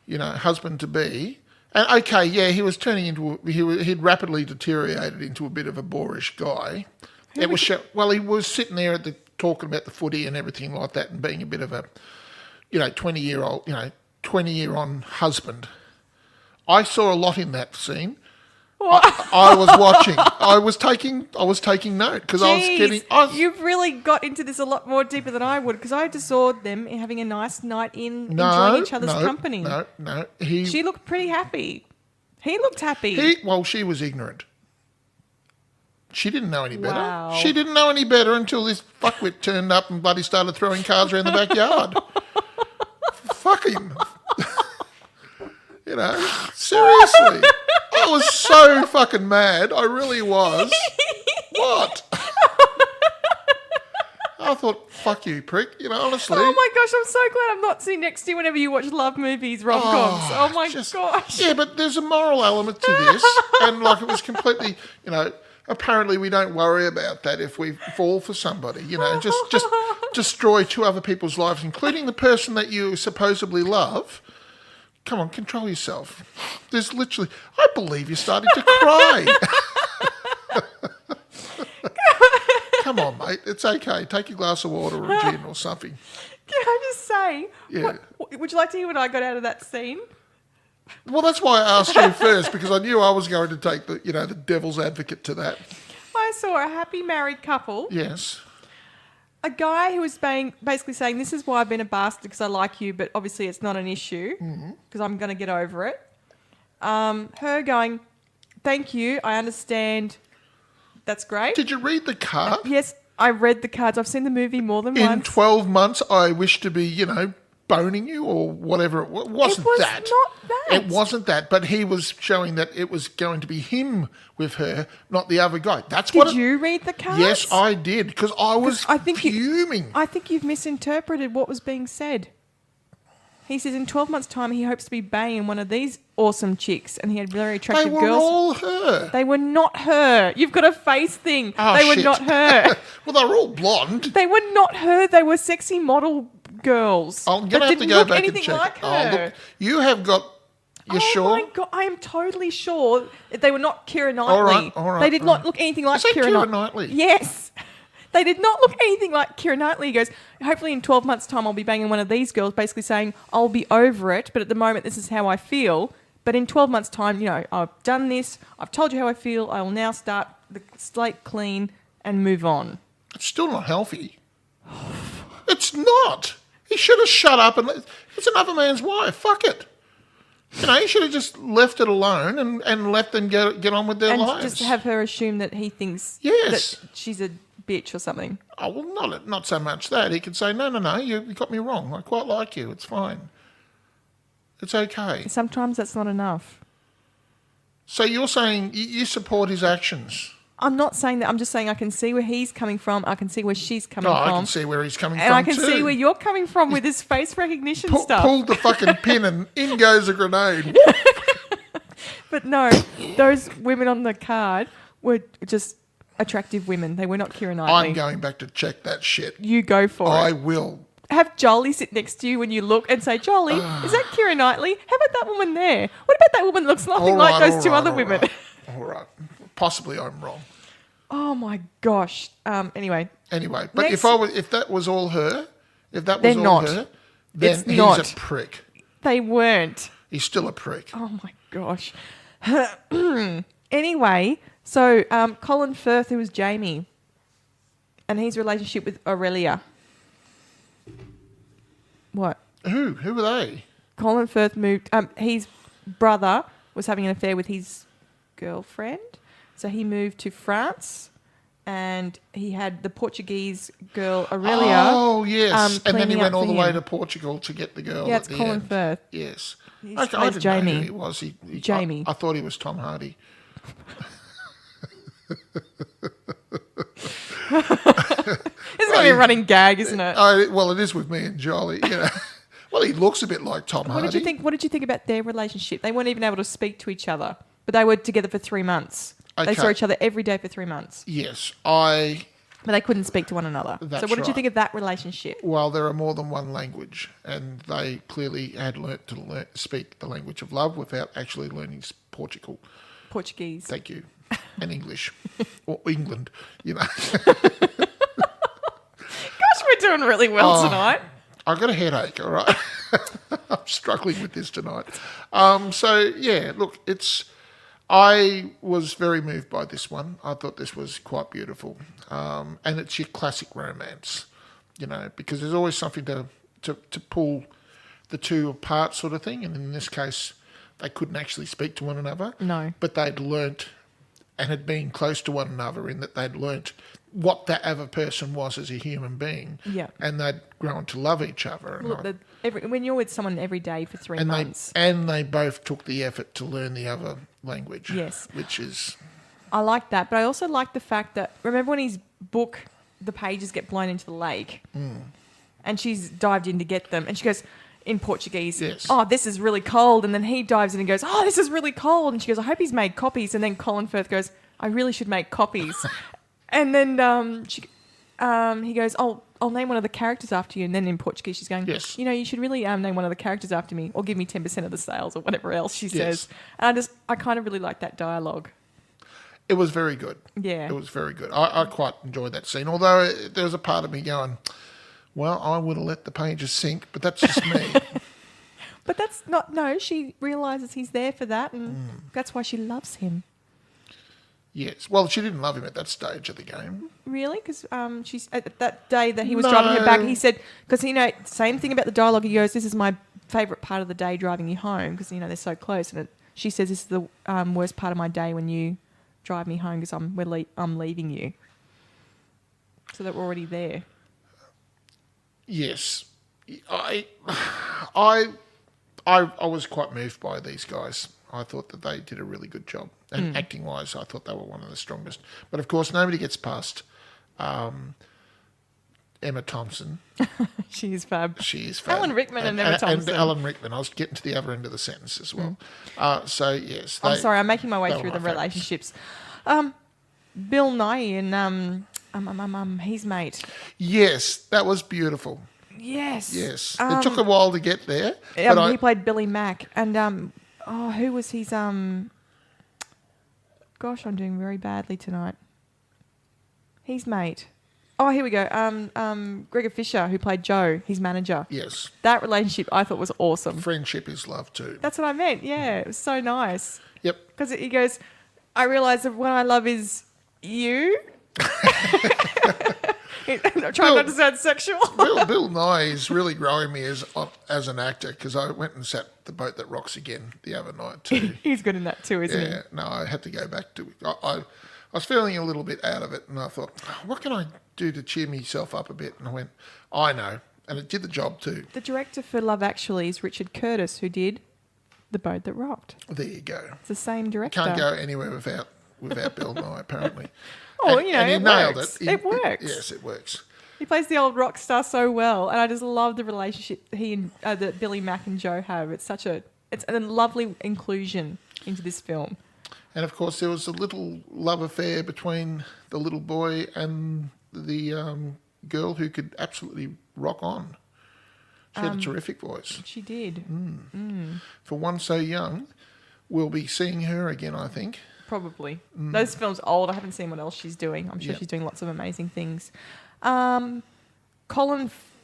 You know, husband to be. And okay, yeah, he was turning into he'd rapidly deteriorated into a bit of a boorish guy. It was he was sitting there talking about the footy and everything like that, and being a bit of a, 20-year-on husband. I saw a lot in that scene. I was watching. I was taking note because I was getting. You've really got into this a lot more deeper than I would, because I just saw them having a nice night enjoying each other's company. No. She looked pretty happy. He looked happy. She was ignorant. She didn't know any better. Wow. She didn't know any better until this fuckwit turned up and bloody started throwing cards around the backyard. Fuck him. Seriously. I was so fucking mad. I really was. What? I thought, fuck you, prick. Honestly. Oh my gosh, I'm so glad I'm not sitting next to you whenever you watch love movies, rom-coms. Oh my gosh. Yeah, but there's a moral element to this. And it was completely, apparently we don't worry about that if we fall for somebody. Just destroy two other people's lives, including the person that you supposedly love. Come on, control yourself. There's literally... I believe you're starting to cry. Come on, mate. It's okay. Take a glass of water or a gin or something. Can I just say... Yeah. Would you like to hear what I got out of that scene? Well, that's why I asked you first, because I knew I was going to take the devil's advocate to that. I saw a happy married couple. Yes. A guy who was basically saying, this is why I've been a bastard, because I like you, but obviously it's not an issue because I'm going to get over it. Her going, thank you, I understand. That's great. Did you read the card? Yes, I read the cards. I've seen the movie more than once. In 12 months, I wish to be, boning you or whatever. It wasn't that. It was not that. It wasn't that, but he was showing that it was going to be him with her, not the other guy. Did you read the cards? Yes, I did, because I was fuming. I think you've misinterpreted what was being said. He says in 12 months' time he hopes to be banging one of these awesome chicks, and he had very attractive girls. They were all her. They were not her. You've got a face thing. Oh, they were shit. not her. Well, they were all blonde. They were not her. They were sexy model girls. I'm going to have to go back and check. Like her. Oh, look, you have got... You're sure? Oh my God, I am totally sure that they were not Keira Knightley. All right. They did not look anything like Is that Keira Keira Knightley? Yes. They did not look anything like Keira Knightley. He goes, hopefully in 12 months' time I'll be banging one of these girls, basically saying, I'll be over it, but at the moment this is how I feel. But in 12 months' time, I've done this, I've told you how I feel, I will now start the slate clean and move on. It's still not healthy. It's not. He should have shut up and... It's another man's wife. Fuck it. He should have just left it alone and let them get on with their lives. And just have her assume that he thinks Yes. that she's a bitch or something. Oh, well, not so much that. He could say, no, you got me wrong. I quite like you. It's fine. It's okay. Sometimes that's not enough. So you're saying you support his actions? I'm not saying that. I'm just saying I can see where he's coming from. I can see where she's coming from. I can see where he's coming and from I can too. see where you're coming from with this face recognition stuff. Pulled the fucking pin and in goes a grenade. But no, those women on the card were just attractive women. They were not Keira Knightley. I'm going back to check that shit. You go for I it. will. Have Jolie sit next to you when you look and say, Jolie, is that Keira Knightley? How about that woman there? What about that woman that looks nothing like those two other women? All right. Possibly I'm wrong. Oh my gosh. Anyway, but if that was all her, then It's he's not. a prick. They weren't. He's still a prick. Oh my gosh. Anyway, so Colin Firth, who was Jamie, and his relationship with Aurelia. What? Who were they? Colin Firth moved. His brother was having an affair with his girlfriend, so he moved to France, and he had the Portuguese girl Aurelia. Oh yes, and then he cleaning went up all for the way him. to Portugal to get the girl. Yeah, at it's the Colin end. Firth. Yes, He I plays didn't know Jamie. who he was. Jamie. I thought he was Tom Hardy. It's going to be a running gag, isn't it? Well, it is with me and Jolly. You know. Well, he looks a bit like Tom Hardy. What did you think? What did you think about their relationship? They weren't even able to speak to each other, but they were together for 3 months. They saw Okay. each other every day for 3 months, Yes, but they couldn't speak to one another. That's So, what did you right. think of that relationship? Well, there are more than one language, and they clearly had learnt to speak the language of love without actually learning Portugal. Portuguese. Thank you, and English or England. You know, Gosh, we're doing really well tonight. I got a headache. All right, I'm struggling with this tonight. So yeah, look, I was very moved by this one. I thought this was quite beautiful, and it's your classic romance, you know, because there's always something to pull the two apart, sort of thing. And in this case, they couldn't actually speak to one another. No. But they'd learnt and had been close to one another in that they'd learnt what that other person was as a human being. Yeah. And they'd grown to love each other. And Look, when you're with someone every day for 3 months, they both took the effort to learn the other language. Yes. Which is I like that. But I also like the fact that, remember when his book, the pages get blown into the lake, and she's dived in to get them, and she goes in Portuguese, Yes. "Oh, this is really cold," and then he dives in and goes, "Oh, this is really cold," and she goes, "I hope he's made copies," and then Colin Firth goes, "I really should make copies," and then he goes, I'll name one of the characters after you. And then in Portuguese, she's going, Yes. you know, you should really name one of the characters after me, or give me 10% of the sales, or whatever else she Yes. says. And I kind of really like that dialogue. It was very good. Yeah. It was very good. I quite enjoyed that scene, although there was a part of me going, well, I would have let the pages sink, but that's just me. But that's not, no, she realises he's there for that, and that's why she loves him. Yes. Well, she didn't love him at that stage of the game. Really? Because she's at that day that he was driving her back, he said, because, you know, same thing about the dialogue, he goes, this is my favourite part of the day, driving you home, because, you know, they're so close. And she says, this is the worst part of my day when you drive me home because I'm leaving you. So that we're already there. Yes. I was quite moved by these guys. I thought that they did a really good job. And acting-wise, I thought they were one of the strongest. But, of course, nobody gets past Emma Thompson. She is fab. She is fab. Alan Rickman and Emma Thompson. And Alan Rickman. I was getting to the other end of the sentence as well. So, yes. I'm sorry, I'm making my way they were through my the favourites. relationships. Bill Nighy and his mate. Yes, that was beautiful. Yes. Yes. It took a while to get there. He But played Billy Mack. And, who was his... Gosh, I'm doing very badly tonight. His mate. Oh, here we go. Gregor Fisher, who played Joe, his manager. yes, That relationship I thought was awesome. friendship is love too. That's what I meant. Yeah, it was so nice. Yep. Because he goes, I realise that what I love is you. I'm trying not to sound sexual. Bill Nye is really growing me as an actor because I went and sat The Boat That Rocks again the other night too. He's good in that too, isn't Yeah, no, I had to go back to. I was feeling a little bit out of it, and I thought, what can I do to cheer myself up a bit? And I went, I know, and it did the job too. he? The director for Love Actually is Richard Curtis, who did The Boat That Rocked. There you go. It's the same director. Can't go anywhere without Bill Nye, apparently. Oh, And- you know, and he it nailed works. it. It works. Yes, it works. He plays the old rock star so well, and I just love the relationship he and that Billy Mack and Joe have. It's a lovely inclusion into this film. And of course, there was a little love affair between the little boy and the girl who could absolutely rock on. She had a terrific voice. She did. For one so young, we'll be seeing her again, I think. Probably. Those films old. I haven't seen what else she's doing. I'm sure Yeah. she's doing lots of amazing things. Colin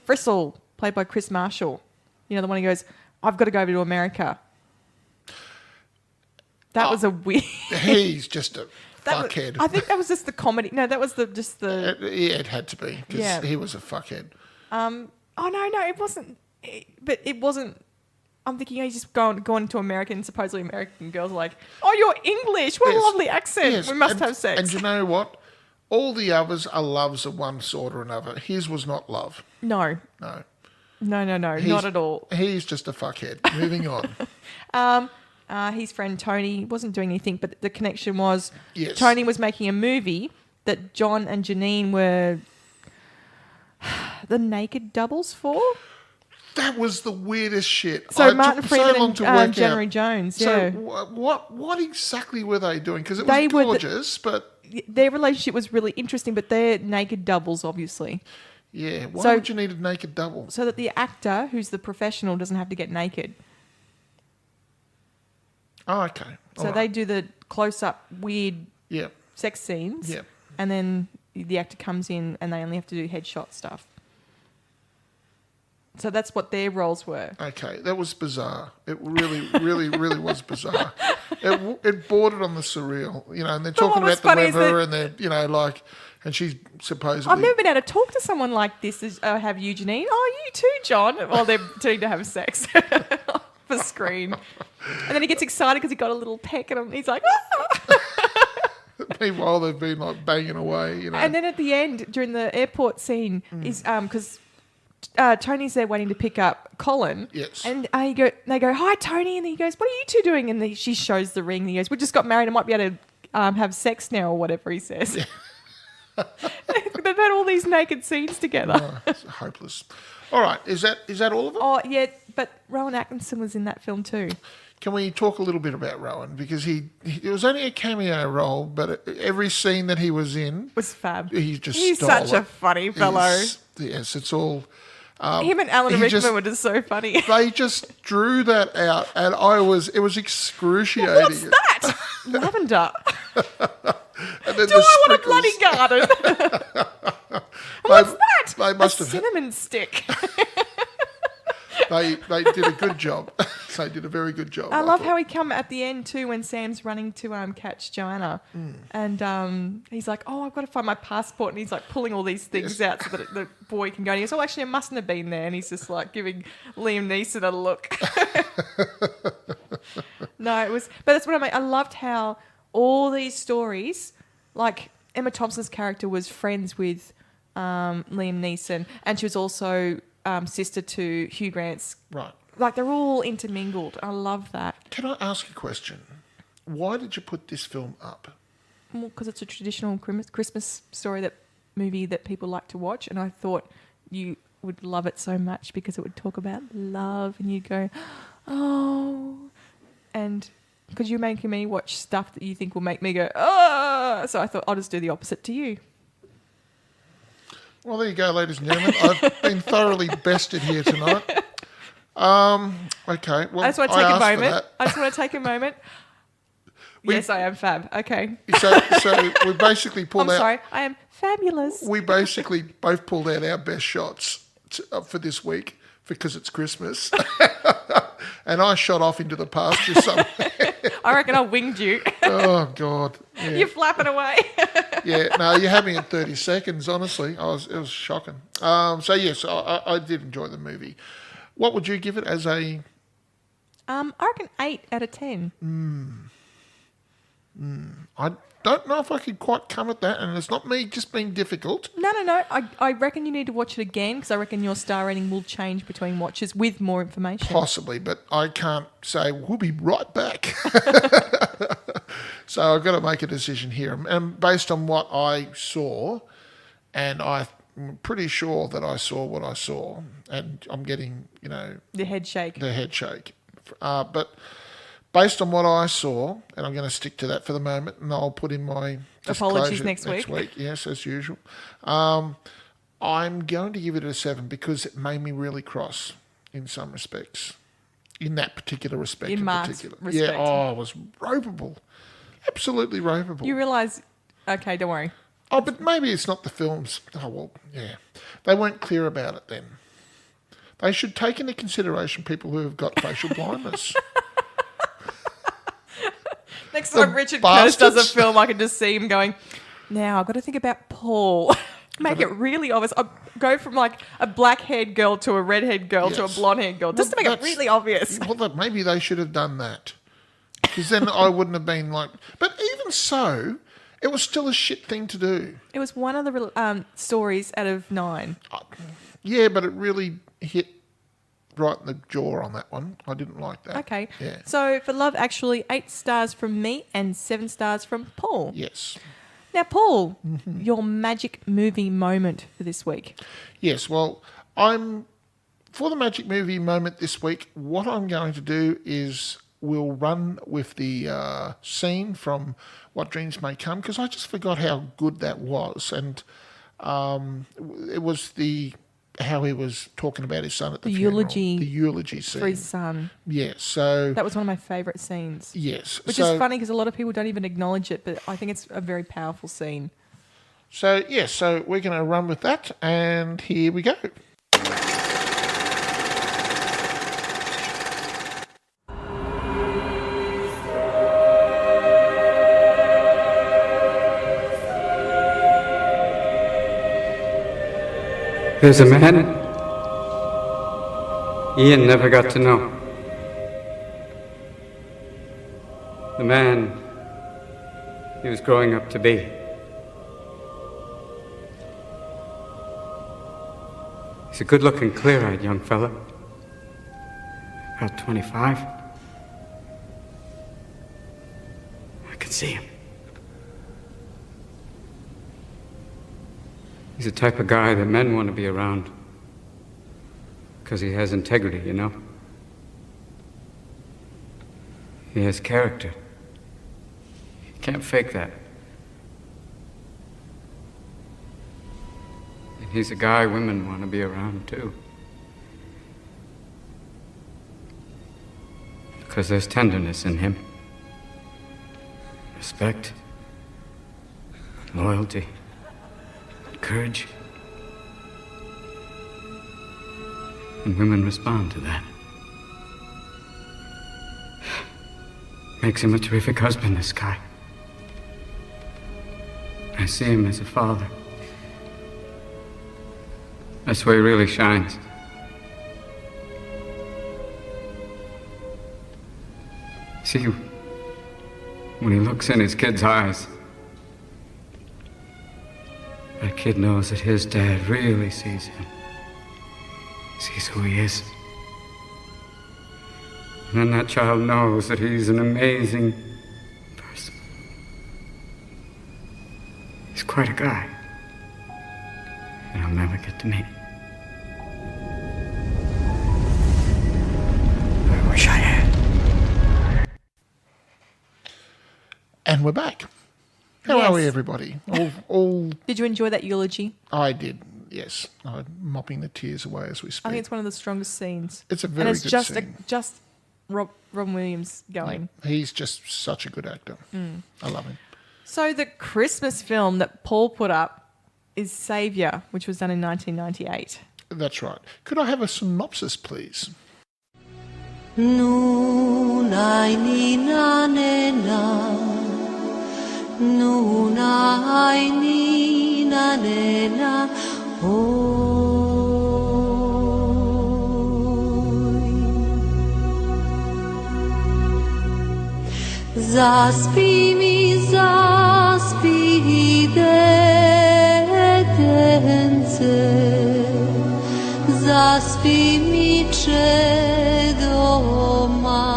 Frissell, played by Chris Marshall. You know, the one who goes, I've got to go over to America. That was a weird. He's just a fuckhead. I think that was just the comedy. No, that was just the. Yeah, it had to be because he was a fuckhead. Oh no, it wasn't. But it wasn't. I'm thinking he's just gone to America, and supposedly American girls are like, "Oh, you're English. What a lovely accent. Yes. We must have sex." And you know what? All the others are loves of one sort or another. His was not love. No, No. not at all. He's just a fuckhead. Moving on. His friend Tony wasn't doing anything, but the connection was Yes. Tony was making a movie that John and Janine were the naked doubles for. That was the weirdest shit. So It Martin took Freeman so long to and work January out. Jones, So yeah. what exactly were they doing? Because it They was were the- gorgeous, but Their relationship was really interesting, but they're naked doubles, obviously. yeah, why So- would you need a naked double? So that the actor, who's the professional, doesn't have to get naked. Oh, okay. So they do the close-up, weird Yeah. sex scenes. Yeah. And then the actor comes in and they only have to do headshot stuff. So that's what their roles were. Okay, that was bizarre. It really, really was bizarre. It bordered on the surreal, you know. And they're talking what was about the funny is weather, that- and they're, you know, like, and she's supposedly. I've never been able to talk to someone like this. Have you, Janine? Oh, you too, John. While they're pretending to have sex for screen. And then he gets excited because he got a little peck and he's like, ah! Meanwhile, they've been like banging away, you know. And then at the end, during the airport scene, is because Tony's there waiting to pick up Colin. Yes. And they go, hi, Tony. And he goes, what are you two doing? And she shows the ring. And he goes, we just got married. I might be able to have sex now or whatever he says. Yeah. They've had all these naked scenes together. Oh, it's hopeless. All right, is that all of it? Oh, yeah, but Rowan Atkinson was in that film too. Can we talk a little bit about Rowan? Because it was only a cameo role, but every scene that he was in, Was fab. he's He's such a funny fellow. Yes, it's all. Him and Alan he Rickman just- were just so funny. They just drew that out, and it was excruciating. What's that? Lavender. And then Do I want a bloody garden? What's that? They must a have. cinnamon stick. They did a good job. They did a very good job. I love thought. how he come at the end too when Sam's running to catch Joanna, and he's like, "Oh, I've got to find my passport," and he's like pulling all these things out so that the boy can go. And he goes, "Oh, actually, I mustn't have been there," and he's just like giving Liam Neeson a look. No, it was, but that's what I mean. I loved how all these stories, like Emma Thompson's character was friends with Liam Neeson, and she was also sister to Hugh Grant's. Right. Like they're all intermingled. I love that. Can I ask a question? Why did you put this film up? Well, because it's a traditional Christmas story movie that people like to watch, and I thought you would love it so much because it would talk about love, and you'd go, oh, and because you're making me watch stuff that you think will make me go, oh, so I thought I'll just do the opposite to you. Well, there you go, ladies and gentlemen. I've been thoroughly bested here tonight. Okay. Well, I just want to take a asked for moment. that. I just want to take a moment. Yes, I am fab. Okay. So we basically I'm pulled out. sorry. I am fabulous. We basically both pulled out our best shots for this week because it's Christmas, and I shot off into the pasture somewhere. I reckon I winged you. Oh God! Yeah. You're flapping away. Yeah, no, you had me at 30 seconds. Honestly, it was shocking. So yes, I did enjoy the movie. What would you give it as a? I reckon 8 out of 10. I don't know if I could quite come at that, and it's not me just being difficult. No. I reckon you need to watch it again because I reckon your star rating will change between watches with more information. Possibly, but I can't say we'll be right back. So I've got to make a decision here, and based on what I saw, and I'm pretty sure that I saw what I saw, and I'm getting, The head shake. the head shake. But based on what I saw, and I'm going to stick to that for the moment, and I'll put in my Apologies disclosure next week. Yes, as usual. I'm going to give it a 7 because it made me really cross in some respects. In that particular respect. In Mark's particular. respect. Yeah, I was ropeable. Absolutely ropeable. You realise... Okay, don't worry. Oh, but maybe it's not the films. Oh, well, yeah. They weren't clear about it then. They should take into consideration people who have got facial blindness. Next time The Richard Curtis does a bastards. film, I can just see him going, now I've got to think about Paul. Make it really obvious. I'll go from like a black-haired girl to a red-haired girl to a Yes. blonde-haired girl, just to make it That's- really obvious. Well, maybe they should have done that. Because then I wouldn't have been like... But even so, it was still a shit thing to do. It was one of the stories out of 9. Yeah, but it really hit right in the jaw on that one. I didn't like that. Okay. Yeah. So for Love Actually, 8 stars from me and 7 stars from Paul. Yes. Now, Paul, Mm-hmm. your magic movie moment for this week. Yes, well, for the magic movie moment this week, what I'm going to do is we'll run with the scene from What Dreams May Come, because I just forgot how good that was. And it was how he was talking about his son at the funeral. eulogy The eulogy scene. For his son. Yeah, so... That was one of my favourite scenes. Yes. Which is funny because a lot of people don't even acknowledge it, but I think it's a very powerful scene. So, yes, so we're going to run with that, and here we go. There's a man Ian never got to know. The man he was growing up to be. He's a good-looking, clear-eyed young fella. About 25. I can see him. He's the type of guy that men want to be around. Because he has integrity, you know? He has character. You can't fake that. And he's a guy women want to be around, too. Because there's tenderness in him. Respect. Loyalty. Courage. And women respond to that. Makes him a terrific husband, this guy. I see him as a father. That's where he really shines. See, when he looks in his kid's eyes, that kid knows that his dad really sees him. Sees who he is. And then that child knows that he's an amazing person. He's quite a guy. And I'll never get to meet. I wish I had. And we're back. How are we, Yes. everybody? All Did you enjoy that eulogy? I did, yes. I'm mopping the tears away as we speak. I think it's one of the strongest scenes. It's a very and it's good just scene. just Robin Williams going. He's just such a good actor. Mm. I love him. So the Christmas film that Paul put up is Saviour, which was done in 1998. That's right. Could I have a synopsis, please? Nunai nina nena, nunai nina nena, oi. Zaspi mi, zaspi detence, zaspi mi czego mamino.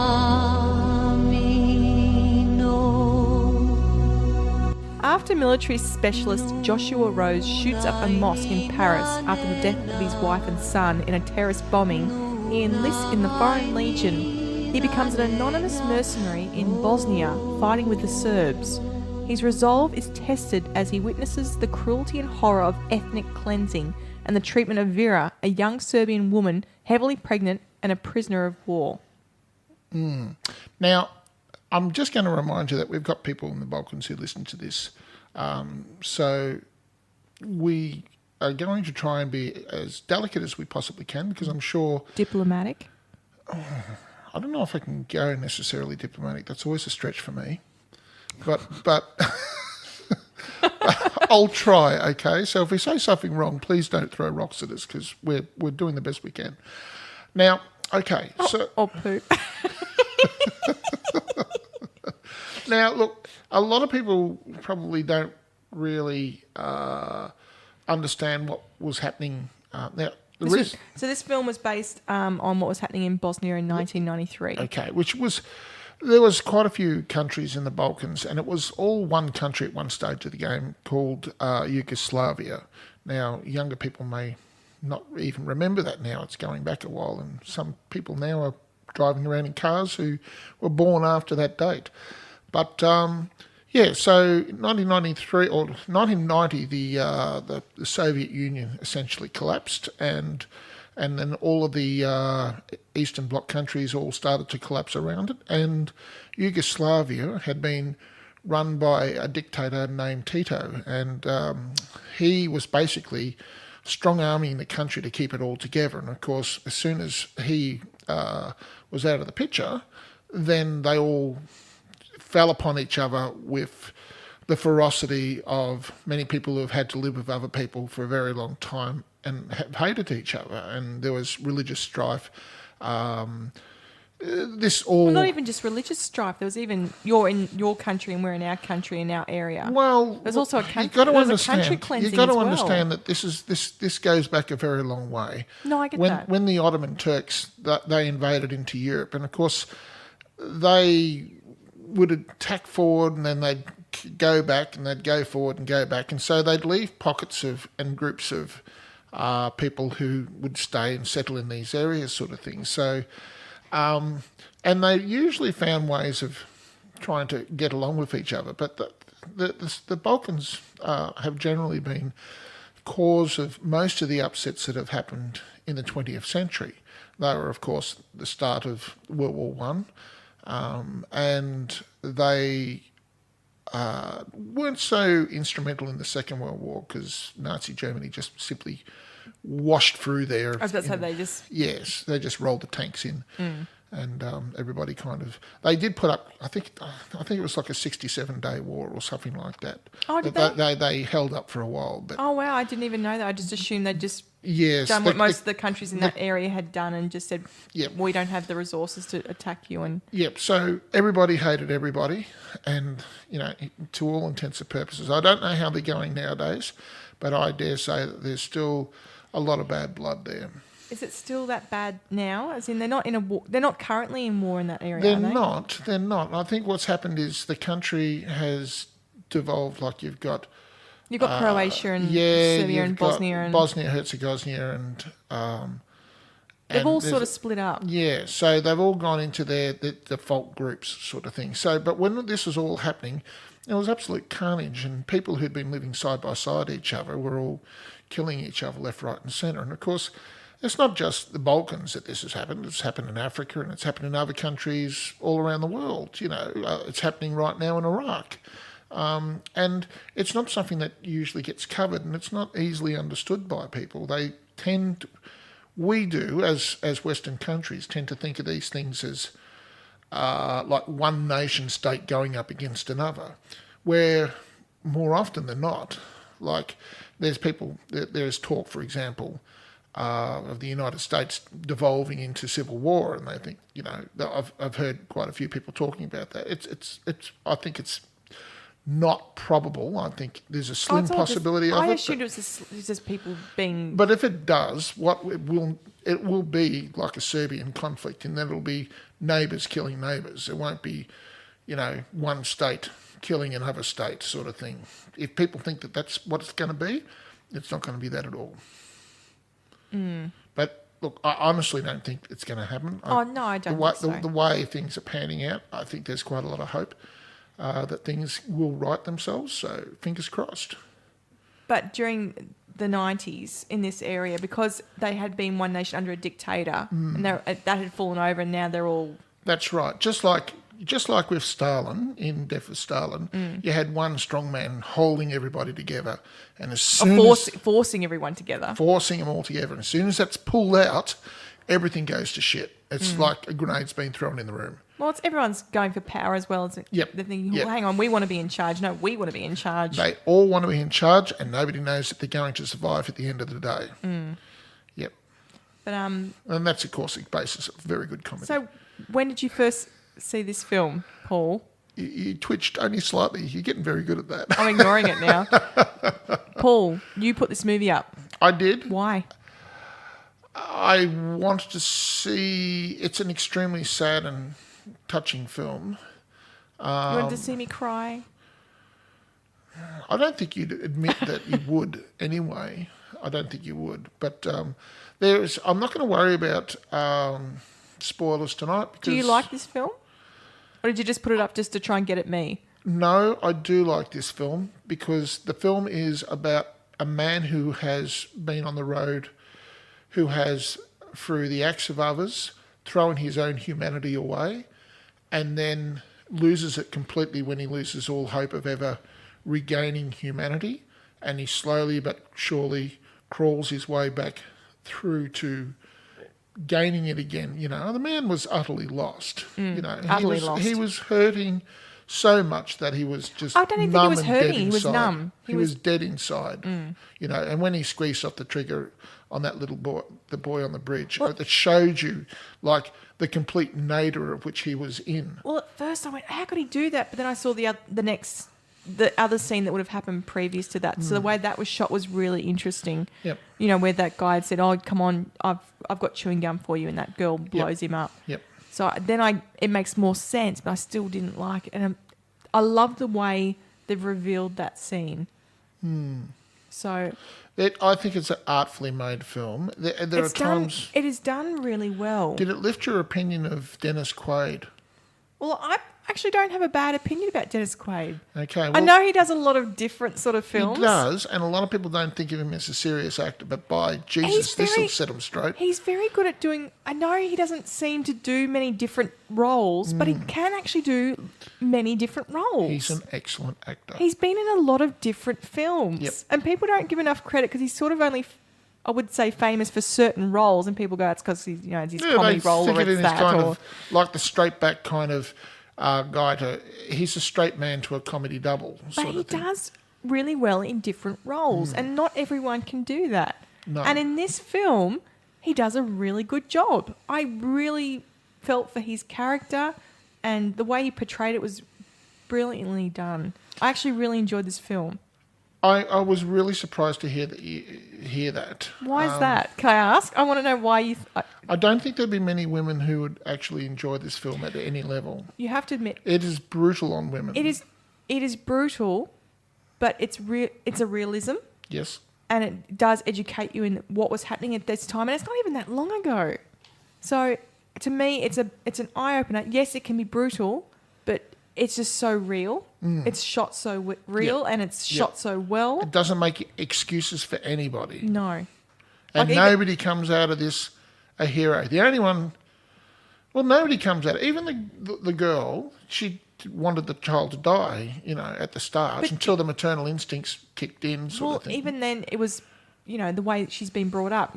After military specialist Joshua Rose shoots up a mosque in Paris after the death of his wife and son in a terrorist bombing, he enlists in the Foreign Legion. He becomes an anonymous mercenary in Bosnia, fighting with the Serbs. His resolve is tested as he witnesses the cruelty and horror of ethnic cleansing and the treatment of Vera, a young Serbian woman heavily pregnant and a prisoner of war. Now, I'm just going to remind you that we've got people in the Balkans who listen to this. So we are going to try and be as delicate as we possibly can, because I'm sure... Diplomatic? I don't know if I can go necessarily diplomatic. That's always a stretch for me. But I'll try, okay? So if we say something wrong, please don't throw rocks at us because we're doing the best we can. Now, okay, so... Or poop. Now, look, a lot of people probably don't really understand what was happening. Now, So this film was based on what was happening in Bosnia in 1993. Okay, there was quite a few countries in the Balkans, and it was all one country at one stage of the game called Yugoslavia. Now, younger people may not even remember that now. It's going back a while, and some people now are driving around in cars who were born after that date. But so 1993 or 1990, the Soviet Union essentially collapsed, and then all of the Eastern Bloc countries all started to collapse around it. And Yugoslavia had been run by a dictator named Tito, and he was basically strong-arming the country to keep it all together. And of course, as soon as he was out of the picture, then they all fell upon each other with the ferocity of many people who have had to live with other people for a very long time and have hated each other, and there was religious strife. Not even just religious strife. There was even you're in your country and we're in our country in our area. Well, there's also a country. You've got to Country cleansing you've got to as well. understand that this goes back a very long way. No, I get when, that. When the Ottoman Turks they invaded into Europe, and of course they would attack forward and then they'd go back and they'd go forward and go back, and so they'd leave pockets of and groups of people who would stay and settle in these areas, sort of thing. So. And they usually found ways of trying to get along with each other. But the Balkans have generally been cause of most of the upsets that have happened in the 20th century. They were, of course, the start of World War One, and they weren't so instrumental in the Second World War because Nazi Germany just simply washed through there. I was about to say they just... Yes, they just rolled the tanks in. And everybody kind of... They did put up, I think it was like a 67-day war or something like that. Oh, did they? They held up for a while. But oh, wow, I didn't even know that. I just assumed they'd just yes, done what most of the countries in that area had done and just said, Yep. we don't have the resources to attack you. And Yep, so everybody hated everybody, and, to all intents and purposes. I don't know how they're going nowadays, but I dare say that there's still a lot of bad blood there. is it still that bad now? As in, they're not in a war. They're not currently in war in that area. They're are they? not. They're not. I think what's happened is the country has devolved. Like you've got Croatia and Serbia you've and got Bosnia and Bosnia Herzegovina and they've all sort of split up. Yeah, so they've all gone into their default groups, sort of thing. So, but when this was all happening, it was absolute carnage, and people who'd been living side by side each other were all killing each other left, right, and centre. And of course, it's not just the Balkans that this has happened. It's happened in Africa, and it's happened in other countries all around the world. It's happening right now in Iraq. And it's not something that usually gets covered, and it's not easily understood by people. They tend to, we do, as Western countries, tend to think of these things as like one nation state going up against another, where more often than not, like there's talk, for example, of the United States devolving into civil war, and they think, I've heard quite a few people talking about that. It's I think it's not probable. I think there's a slim possibility of it. I assumed it was just people being... But if it does, it will be like a Serbian conflict, in that it'll be neighbours killing neighbours. It won't be, one state killing another state sort of thing. If people think that that's what it's going to be, it's not going to be that at all. But look, I honestly don't think it's going to happen. I don't think so. The way things are panning out, I think there's quite a lot of hope that things will right themselves, so fingers crossed. But during the 90s in this area, because they had been one nation under a dictator, and that had fallen over, and now they're all... That's right. Just like with Stalin, in Death of Stalin, you had one strong man holding everybody together, and as soon as forcing everyone together. Forcing them all together. And as soon as that's pulled out, everything goes to shit. It's like a grenade's been thrown in the room. Well, everyone's going for power as well. As Yep. They're thinking, Yep. hang on, we want to be in charge. No, we want to be in charge. They all want to be in charge, and nobody knows that they're going to survive at the end of the day. Yep. But And that's a caustic basis of very good comedy. so when did you first see this film, Paul? You twitched only slightly. You're getting very good at that. I'm ignoring it now. Paul, you put this movie up. I did. Why? I wanted to see. It's an extremely sad and touching film. You wanted to see me cry? I don't think you'd admit that you would anyway. I don't think you would. But I'm not going to worry about spoilers tonight. Because Do you like this film? Or did you just put it up just to try and get at me? No, I do like this film because the film is about a man who has been on the road, who has, through the acts of others, thrown his own humanity away and then loses it completely when he loses all hope of ever regaining humanity, and he slowly but surely crawls his way back through to gaining it again. You know, the man was utterly lost. You know, utterly lost. He was hurting so much that he was just I don't even think he numb was and hurting, dead he was inside. numb. He was dead inside. You know, and when he squeezed off the trigger on that little boy, the boy on the bridge, that showed you like the complete nadir of which he was in. Well, at first I went, how could he do that? But then I saw the other scene that would have happened previous to that. So the way that was shot was really interesting. Yep. You know, where that guy had said, "Oh, come on, I've got chewing gum for you," and that girl blows him up. Yep. So then it makes more sense, but I still didn't like it. And I love the way they've revealed that scene. So I think it's an artfully made film. There are times. It is done really well. Did it lift your opinion of Dennis Quaid? Well, I actually don't have a bad opinion about Dennis Quaid. Okay, I well, know he does a lot of different sort of films. He does, and a lot of people don't think of him as a serious actor, but by Jesus, this will set him straight. He's very good at doing... I know he doesn't seem to do many different roles, but he can actually do many different roles. He's an excellent actor. He's been in a lot of different films. Yep. And people don't give enough credit because he's sort of only... I would say famous for certain roles, and people go, it's because he's, it's his comedy they role think or of it's him as that. kind Or, of like the straight back kind of guy. He's a straight man to a comedy double. but Sort he of thing. does really well in different roles, and not everyone can do that. No. And in this film, he does a really good job. I really felt for his character, and the way he portrayed it was brilliantly done. I actually really enjoyed this film. I was really surprised to hear that. Why is that? Can I ask? I want to know why you... I don't think there'd be many women who would actually enjoy this film at any level. you have to admit, It is brutal on women. it is brutal, but it's a realism, Yes. and it does educate you in what was happening at this time, and it's not even that long ago. So to me, it's an eye opener. Yes, it can be brutal, but it's just so real. It's shot so real, Yep. and it's shot so well. It doesn't make excuses for anybody. No, And Like even- nobody comes out of this a hero. The only one... Well, nobody comes out. Even the girl, she wanted the child to die, at the start, But- until the maternal instincts kicked in, sort of thing. even then, it was, the way she's been brought up.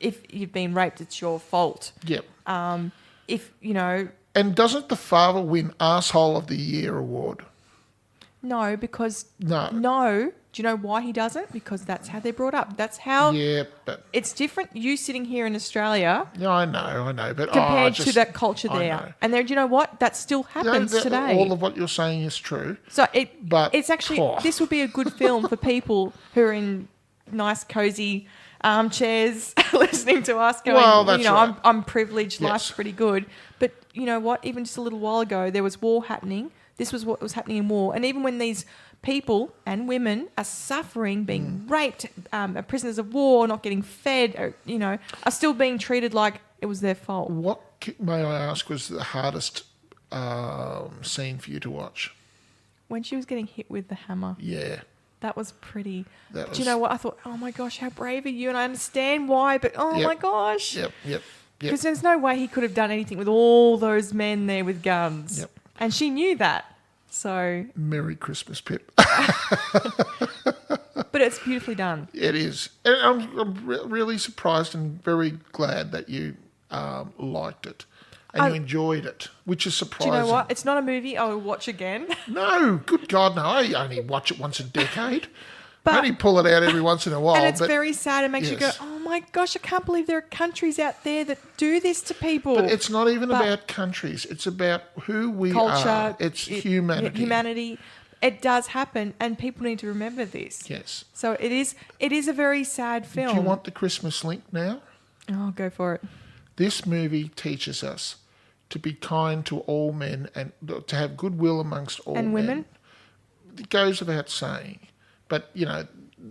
If you've been raped, it's your fault. Yep. And doesn't the father win Arsehole of the Year award? No, because... No. No. Do you know why he doesn't? Because that's how they're brought up. That's how... Yeah, but... It's different you sitting here in Australia Yeah, I know, but... compared to that culture I there. know. And there, do you know what? That still happens today. All of what you're saying is true. So But- it's actually... Oh. This would be a good film for people who are in nice, cosy armchairs listening to us going, Well, that's right. I'm privileged, Yes. life's pretty good. But you know what? Even just a little while ago, there was war happening. This was what was happening in war. And even when these people and women are suffering, being raped, are prisoners of war, not getting fed, are still being treated like it was their fault. What, may I ask, was the hardest scene for you to watch? When she was getting hit with the hammer, Yeah. that was pretty. That But you know what? I thought, oh my gosh, how brave are you? And I understand why, but oh Yep. my gosh. Yep. Because there's no way he could have done anything with all those men there with guns. Yep. And she knew that. So, Merry Christmas, Pip. but it's beautifully done. It is. And I'm really surprised and very glad that you liked it. and you enjoyed it, which is Do surprising. you know what? It's not a movie I will watch again. No, good God, no. I only watch it once a decade. But- I only pull it out every once in a while. And it's but, very sad. It makes you go, Yes. oh my gosh, I can't believe there are countries out there that do this to people. But it's not even But- about countries. It's about who we Culture. are. It's humanity. Humanity. It does happen, and people need to remember this. Yes. So it is a very sad film. Do you want the Christmas link now? Oh, go for it. This movie teaches us to be kind to all men and to have goodwill amongst all And men. women? It goes without saying. But,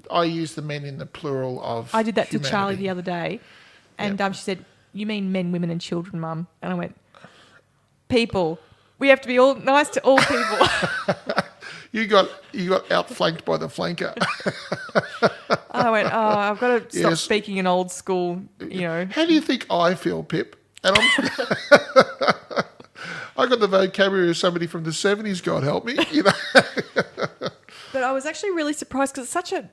I use the men in the plural of I did that to Charlie humanity. the other day, and she said, "You mean men, women, and children, Mum?" And I went, "People. We have to be all nice to all people." You got outflanked by the flanker. I went, "Oh, I've got to stop Yes. speaking in old school, How do you think I feel, Pip? And I got the vocabulary of somebody from the 70s, God help me. But I was actually really surprised because it's such a,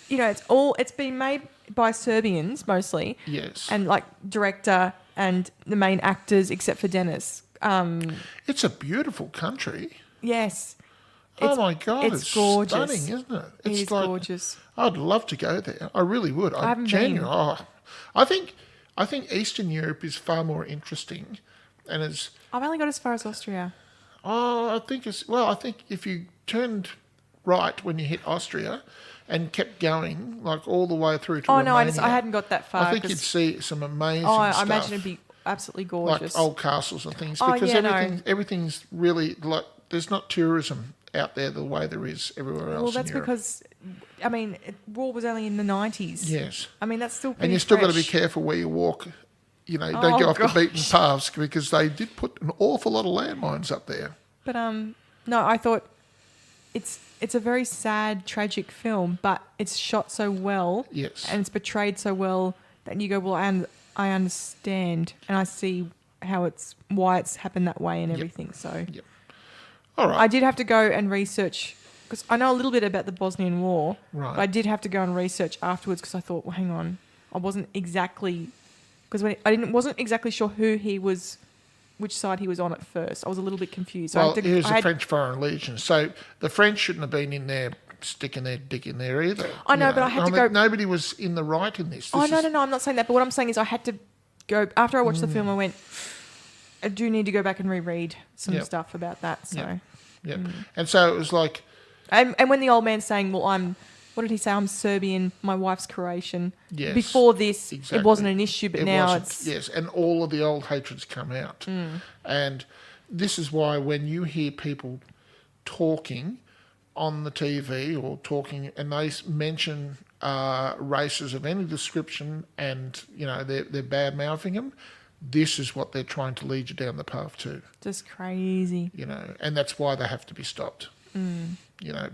it's been made by Serbians mostly. Yes. And like director and the main actors, except for Dennis. It's a beautiful country. Yes. Oh my God, it's gorgeous. Stunning, isn't it? It is gorgeous. I'd love to go there. I really would. I haven't genuinely. been. Oh, I think Eastern Europe is far more interesting, and it's. I've only got as far as Austria. I think if you turned right when you hit Austria, and kept going like all the way through to. Oh no, Romania, I hadn't got that far. I think you'd 'cause- see some amazing. I stuff. imagine it'd be absolutely gorgeous. Like old castles and things, Oh, because yeah, no. everything's really like there's not tourism out there the way there is everywhere else. Well, that's in Europe. because, war was only in the 90s. Yes, I mean, that's still pretty and you still got to be fresh. careful where you walk. Don't Oh, go off gosh. the beaten paths because they did put an awful lot of landmines up there. But no, I thought it's a very sad, tragic film, but it's shot so well, Yes. and it's portrayed so well that you go, well, I understand, and I see why it's happened that way and everything. So Yep. All right. I did have to go and research because I know a little bit about the Bosnian War. Right. But I did have to go and research afterwards because I thought, well, hang on, I wasn't exactly wasn't exactly sure which side he was on at first. I was a little bit confused. So Well, he was the French Foreign Legion, so the French shouldn't have been in there sticking their dick in there either. I know, but I had to go- Nobody was in the right in this. Oh, This no, is- no, I'm not saying that. But what I'm saying is I had to go, after I watched the film, I went, I do need to go back and reread some Yep. stuff about that. So, Yep. Yep. And so it was like, and when the old man's saying, well, what did he say? I'm Serbian, my wife's Croatian. Yes, Before this, exactly. it wasn't an issue, but now wasn't- it's... yes, and all of the old hatreds come out. And this is why when you hear people talking on the TV or talking and they mention races of any description and, they're bad-mouthing them, this is what they're trying to lead you down the path to, Just crazy. and that's why they have to be stopped,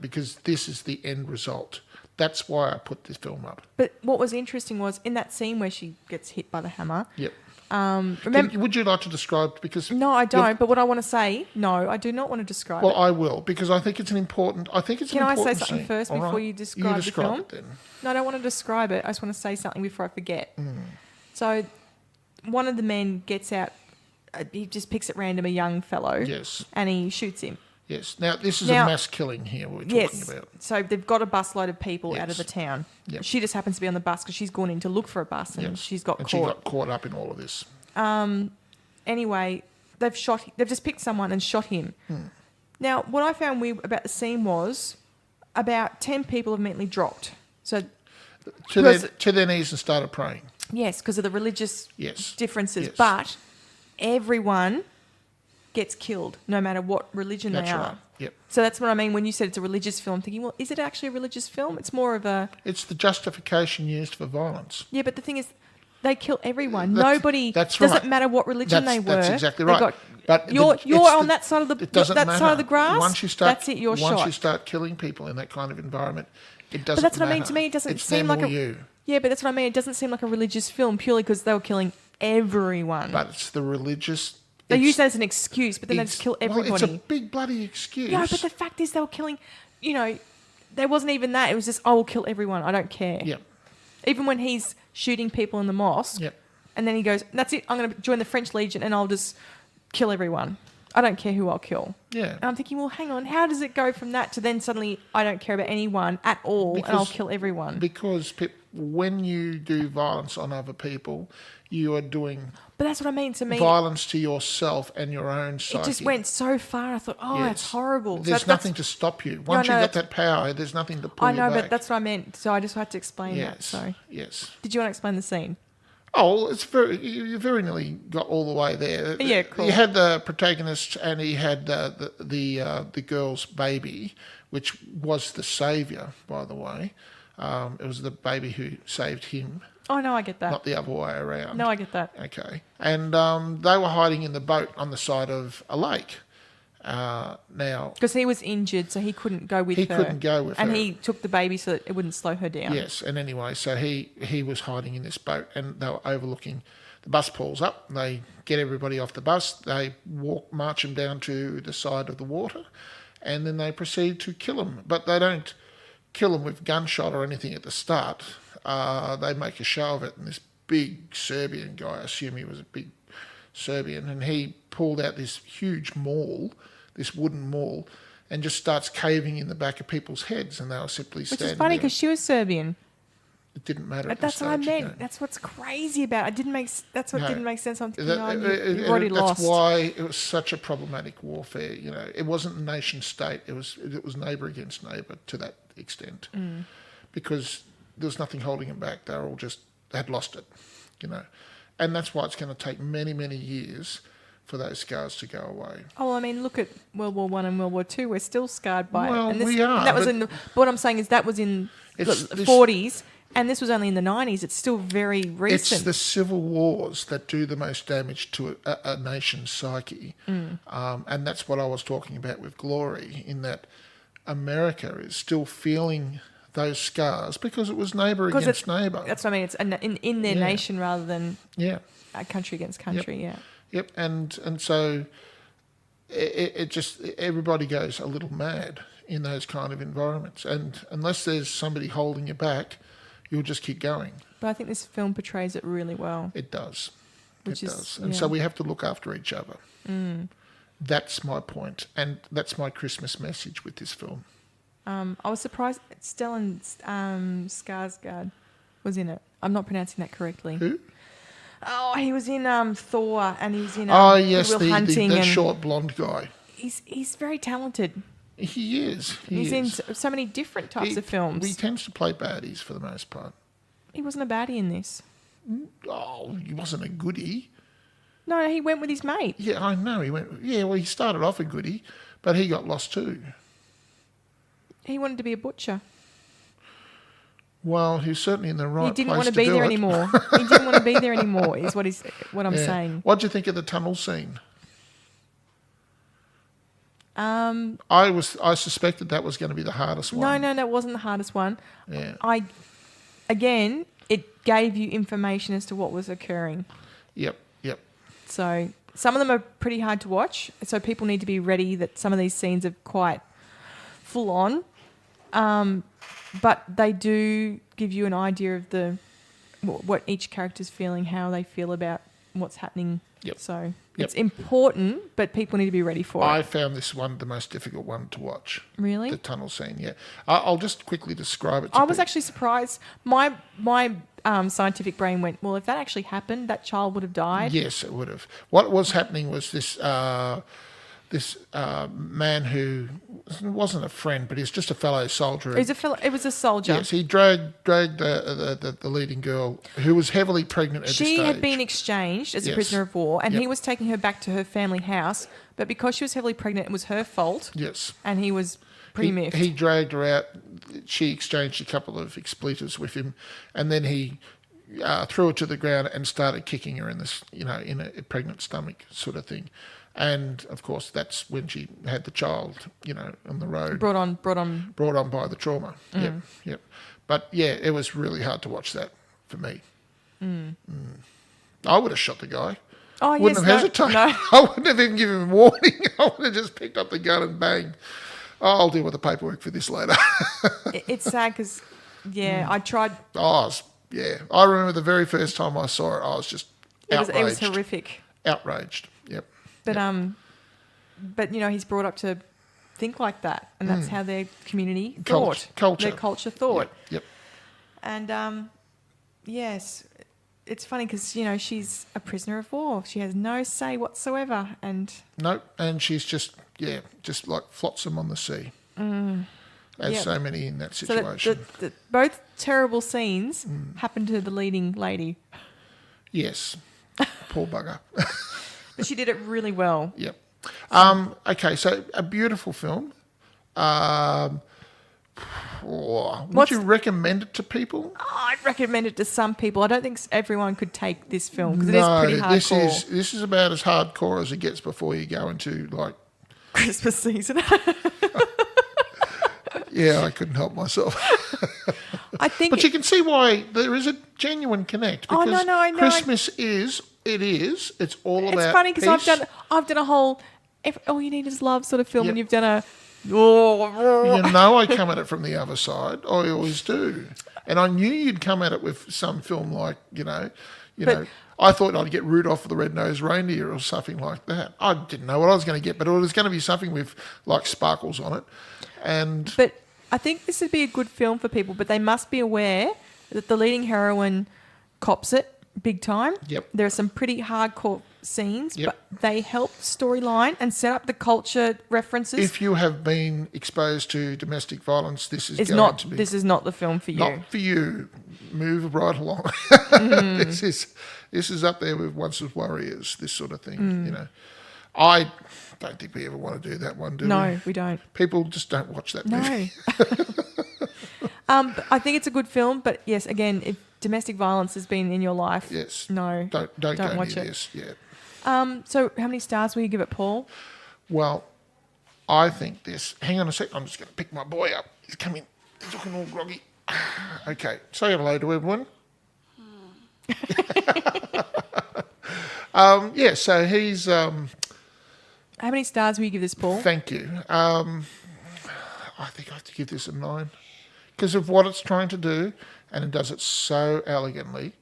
because this is the end result. That's why I put this film up. But what was interesting was in that scene where she gets hit by the hammer. Yep. Remember? Would you like to describe, because... No, I don't. But what I want to say, no, I do not want to describe Well, it. I will, because I think it's an important... Can I say something scene. first All before right. you describe the film? it then. No, I don't want to describe it. I just want to say something before I forget. Mm. So, one of the men gets out. He just picks at random a young fellow. Yes. And he shoots him. Yes. Now, this is Now- a mass killing here we're talking about. So they've got a busload of people out Yes. of the town. Yep. She just happens to be on the bus because she's gone in to look for a bus and Yes. she's got and caught. she got caught up in all of this. Anyway, they've just picked someone and shot him. Now, what I found weird about the scene was about 10 people have mentally dropped. So, To their knees and started praying. yes, because of the religious Yes. differences. Yes. But everyone gets killed, no matter what religion That's they are. right. Yep. So that's what I mean when you said it's a religious film. I'm thinking, well, is it actually a religious film? It's more of a... It's the justification used for violence. Yeah, but the thing is, they kill everyone. That's- Nobody... that's doesn't right. matter what religion they were. That's exactly They right. got- But you're it's on the- that side of the... It doesn't that matter. side of the grass, Once you start, that's it, you're once shot. you start killing people in that kind of environment, it doesn't But that's what I mean. matter. To me, it doesn't It's seem them like or a... you. Yeah, but that's what I mean. It doesn't seem like a religious film purely because they were killing everyone. But it's the religious... They it's- use that as an excuse, but then they it's- just kill well, everybody. it's a big bloody excuse. Yeah, but the fact is they were killing... there wasn't even that. It was just, I will kill everyone. I don't care. Yep. Even when he's shooting people in the mosque, Yep. And then he goes, that's it, I'm going to join the French Legion and I'll just kill everyone. I don't care who I'll kill. Yeah. And I'm thinking, well, hang on, how does it go from that to then suddenly I don't care about anyone at all and I'll kill everyone? Because when you do violence on other people, you are doing But that's what I mean. To me, violence to yourself and your own psyche. it just went so far. I thought, that's horrible. There's So nothing to stop you. Once you've got that's- that power, there's nothing to pull I you know, back. but that's what I meant. So I just had to explain that. Yes. So Yes. did you want to explain the scene? Oh, you very nearly got all the way there. Yeah, cool. You had the protagonist, and he had the girl's baby, which was the saviour, by the way. It was the baby who saved him, Oh, no, I get that. not the other way around. No, I get that. Okay. And they were hiding in the boat on the side of a lake. Now, Because he was injured, so he couldn't go with her. He couldn't go with and her. he took the baby so that it wouldn't slow her down. yes, and anyway, so he was hiding in this boat, and they were overlooking. The bus pulls up, and they get everybody off the bus. They march them down to the side of the water, and then they proceed to kill them. But they don't kill them with gunshot or anything at the start. They make a show of it, and this big Serbian guy, I assume he was a big Serbian, and he pulled out this huge maul, this wooden maul, and just starts caving in the back of people's heads, and they were simply Which standing is funny there. because she was Serbian. It didn't matter. At That's this what I stage, meant. no. That's what's crazy about it. That's what No. didn't make sense. I'm thinking, That- you've already that's lost. why it was such a problematic warfare. You know, it wasn't nation state. It was neighbour against neighbour to that extent, because there was nothing holding them back. They were all they had lost it. You know, and that's why it's going to take many, many years for those scars to go away. Oh, well, I mean, look at World War One and World War Two. We're still scarred by Well, it. And we are, and that was but- but what I'm saying is that was in the It's this- 40s, and this was only in the 90s. It's still very recent. It's the civil wars that do the most damage to a nation's psyche. And that's what I was talking about with Glory, in that America is still feeling those scars because it was neighbour against neighbour. That's what I mean. It's in their Yeah. nation rather than Yeah. a country against country. Yeah. Yep. And so it just, everybody goes a little mad in those kind of environments. And unless there's somebody holding you back, you'll just keep going. But I think this film portrays it really well. It does. Which It is- does. And yeah. so we have to look after each other. That's my point. And that's my Christmas message with this film. I was surprised Stellan Skarsgård was in it. I'm not pronouncing that correctly. Who? Oh, he was in Thor, and he was in Oh, yes, Good Will the Hunting, and short blonde guy. he's very talented. He is. He He's in is. so many different types of films. He tends to play baddies for the most part. He wasn't a baddie in this. Oh, he wasn't a goodie. No, he went with his mate. Yeah, I know. He started off a goodie, but he got lost too. He wanted to be a butcher. Well, he's certainly in the right He didn't place want to to be do there it. anymore. He didn't want to be there anymore. Is what I'm Yeah. saying. What do you think of the tunnel scene? I suspected that was going to be the hardest one. No, that wasn't the hardest one. Yeah. Again, it gave you information as to what was occurring. Yep. So some of them are pretty hard to watch. So people need to be ready that some of these scenes are quite full on. But they do give you an idea of what each character's feeling, how they feel about what's happening. Yep. So Yep. it's important, but people need to be ready for I it. found this one the most difficult one to watch. Really? The tunnel scene, yeah. I'll just quickly describe it to I was people. actually surprised. My scientific brain went, well, if that actually happened, that child would have died. Yes, it would have. What was happening was this man who wasn't a friend, but he's just a fellow soldier. It was a soldier. Yes, he dragged the leading girl, who was heavily pregnant at this She stage. had been exchanged as a Yes. prisoner of war, and he Yep. was taking her back to her family house. But because she was heavily pregnant, it was her fault. Yes. And he was pretty miffed. He dragged her out. She exchanged a couple of expletives with him, and then he threw her to the ground and started kicking her in in a pregnant stomach sort of thing. And of course, that's when she had the child, on the road, brought on. brought on by the trauma. Yep. But yeah, it was really hard to watch that for me. I would have shot the guy. Oh, Wouldn't yes, have hesitated. No. I wouldn't have even given him a warning. I would have just picked up the gun and bang. I'll deal with the paperwork for this later. It's sad because, I tried. I remember the very first time I saw it, I was just It was outraged. horrific. Outraged. Yep. But he's brought up to think like that, and that's how their community Culture. thought. Their culture thought. Yep. And yes, it's funny because she's a prisoner of war. She has no say whatsoever, and No, and she's just like flotsam on the sea. As so many in that so situation. both terrible scenes happen to the leading lady, Yes. Poor bugger. but she did it really well. Yep. Okay, so a beautiful film. Would you recommend it to people? I'd recommend it to some people. I don't think everyone could take this film because it is pretty hardcore. This is about as hardcore as it gets before you go into like Christmas season. Yeah, I couldn't help myself. I think, but you can see why there is a genuine connect. Oh, Because no, I know. Christmas it's all about. It's funny because peace. I've done a whole all you need is love sort of film, Yep. and you've done a. I come at it from the other side. I always do. And I knew you'd come at it with some film like, I thought I'd get Rudolph the Red-Nosed Reindeer or something like that. I didn't know what I was going to get, but it was going to be something with like sparkles on it. But I think this would be a good film for people, but they must be aware that the leading heroine cops it big time. Yep. There are some pretty hardcore scenes, Yep. but they help the storyline and set up the culture references. If you have been exposed to domestic violence, this is This is not the film for you. Not for you. Move right along. This is up there with Once Was Warriors, this sort of thing, I don't think we ever want to do that one, do we? No, we don't. People just don't watch that movie. No. I think it's a good film, but yes, again, if domestic violence has been in your life, Yes. no, Don't go watch near it. this. Yeah. So how many stars will you give it, Paul? Well, I think this. Hang on a sec. I'm just going to pick my boy up. He's coming. He's looking all groggy. Okay. Say hello to everyone. Yeah. So he's. How many stars will you give this, Paul? Thank you. I think I have to give this a 9 because of what it's trying to do, and it does it so elegantly.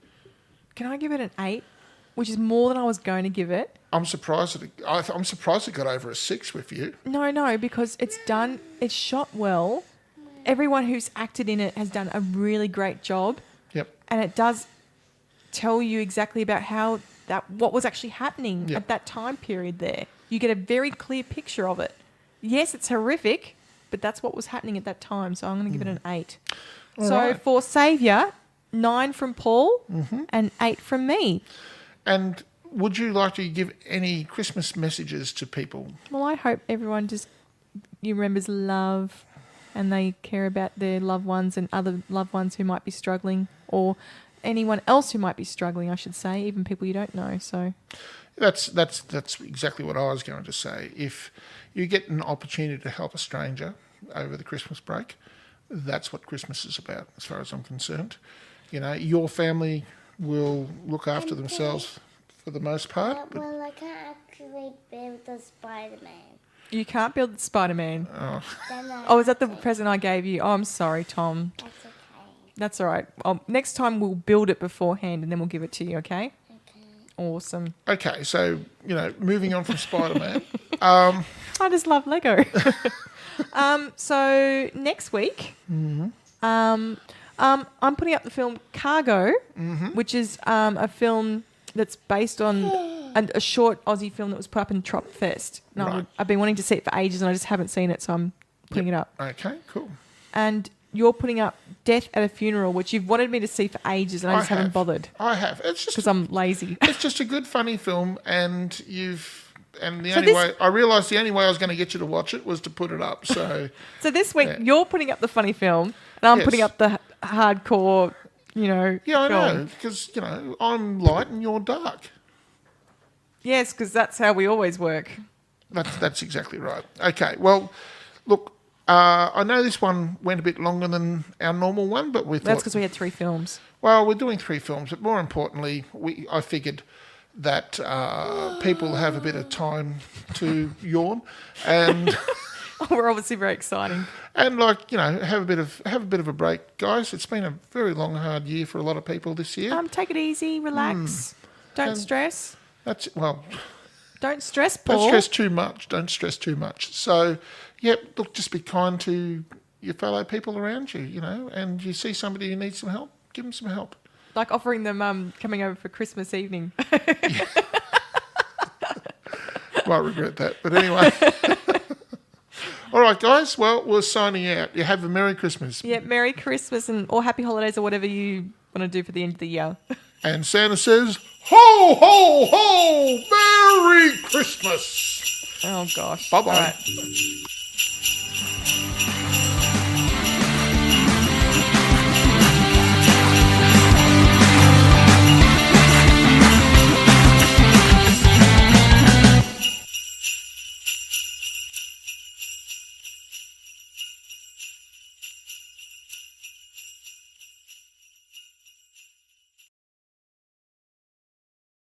Can I give it an 8? Which is more than I was going to give it. I'm surprised it got over a 6 with you. No, because it's shot well. Everyone who's acted in it has done a really great job. Yep. And it does tell you exactly about what was actually happening Yep. at that time period there. You get a very clear picture of it. Yes, it's horrific, but that's what was happening at that time. So I'm going to give it an 8. All so right. for Saviour, 9 from Paul and 8 from me. And would you like to give any Christmas messages to people? Well, I hope everyone just remembers love and they care about their loved ones and other loved ones who might be struggling, or anyone else who might be struggling, I should say, even people you don't know. So That's exactly what I was going to say. If you get an opportunity to help a stranger over the Christmas break, that's what Christmas is about, as far as I'm concerned. Your family will look after themselves for the most part. But Well, I can't actually build the Spider-Man. you can't build Spider-Man. Then I Oh, is that the present I gave you? Oh, I'm sorry, Tom. That's okay. That's all right. Next time we'll build it beforehand and then we'll give it to you, okay? Okay. Awesome. okay, so moving on from Spider-Man. I just love Lego. So next week, I'm putting up the film Cargo, which is a film that's based on a short Aussie film that was put up in Trop Fest. And Right. I've been wanting to see it for ages and I just haven't seen it, so I'm putting it up. Okay, cool. And you're putting up Death at a Funeral, which you've wanted me to see for ages and I just haven't have. bothered I have. It's just because I'm lazy. it's just a good, funny film, and this- I realised the only way I was going to get you to watch it was to put it up. So So this week Yeah. you're putting up the funny film and I'm Yes. putting up the hardcore, yeah, I film. know, because I'm light and you're dark. Yes, because that's how we always work. That's exactly right. Okay, well, look, I know this one went a bit longer than our normal one, but we thought, That's because we had 3 films. well, we're doing 3 films, but more importantly, I figured that people have a bit of time to yawn and We're obviously very exciting. have a bit of a break, guys. It's been a very long, hard year for a lot of people this year. Take it easy, relax. Don't stress. That's well. Don't stress, Paul. Don't stress too much. Don't stress too much. So, look, just be kind to your fellow people around you, and you see somebody who needs some help, give them some help. Like offering them coming over for Christmas evening. Might regret that. But anyway. All right, guys. Well, we're signing out. You have a Merry Christmas. Yeah, Merry Christmas or Happy Holidays or whatever you want to do for the end of the year. And Santa says, ho, ho, ho, Merry Christmas. Oh, gosh. Bye-bye. All right.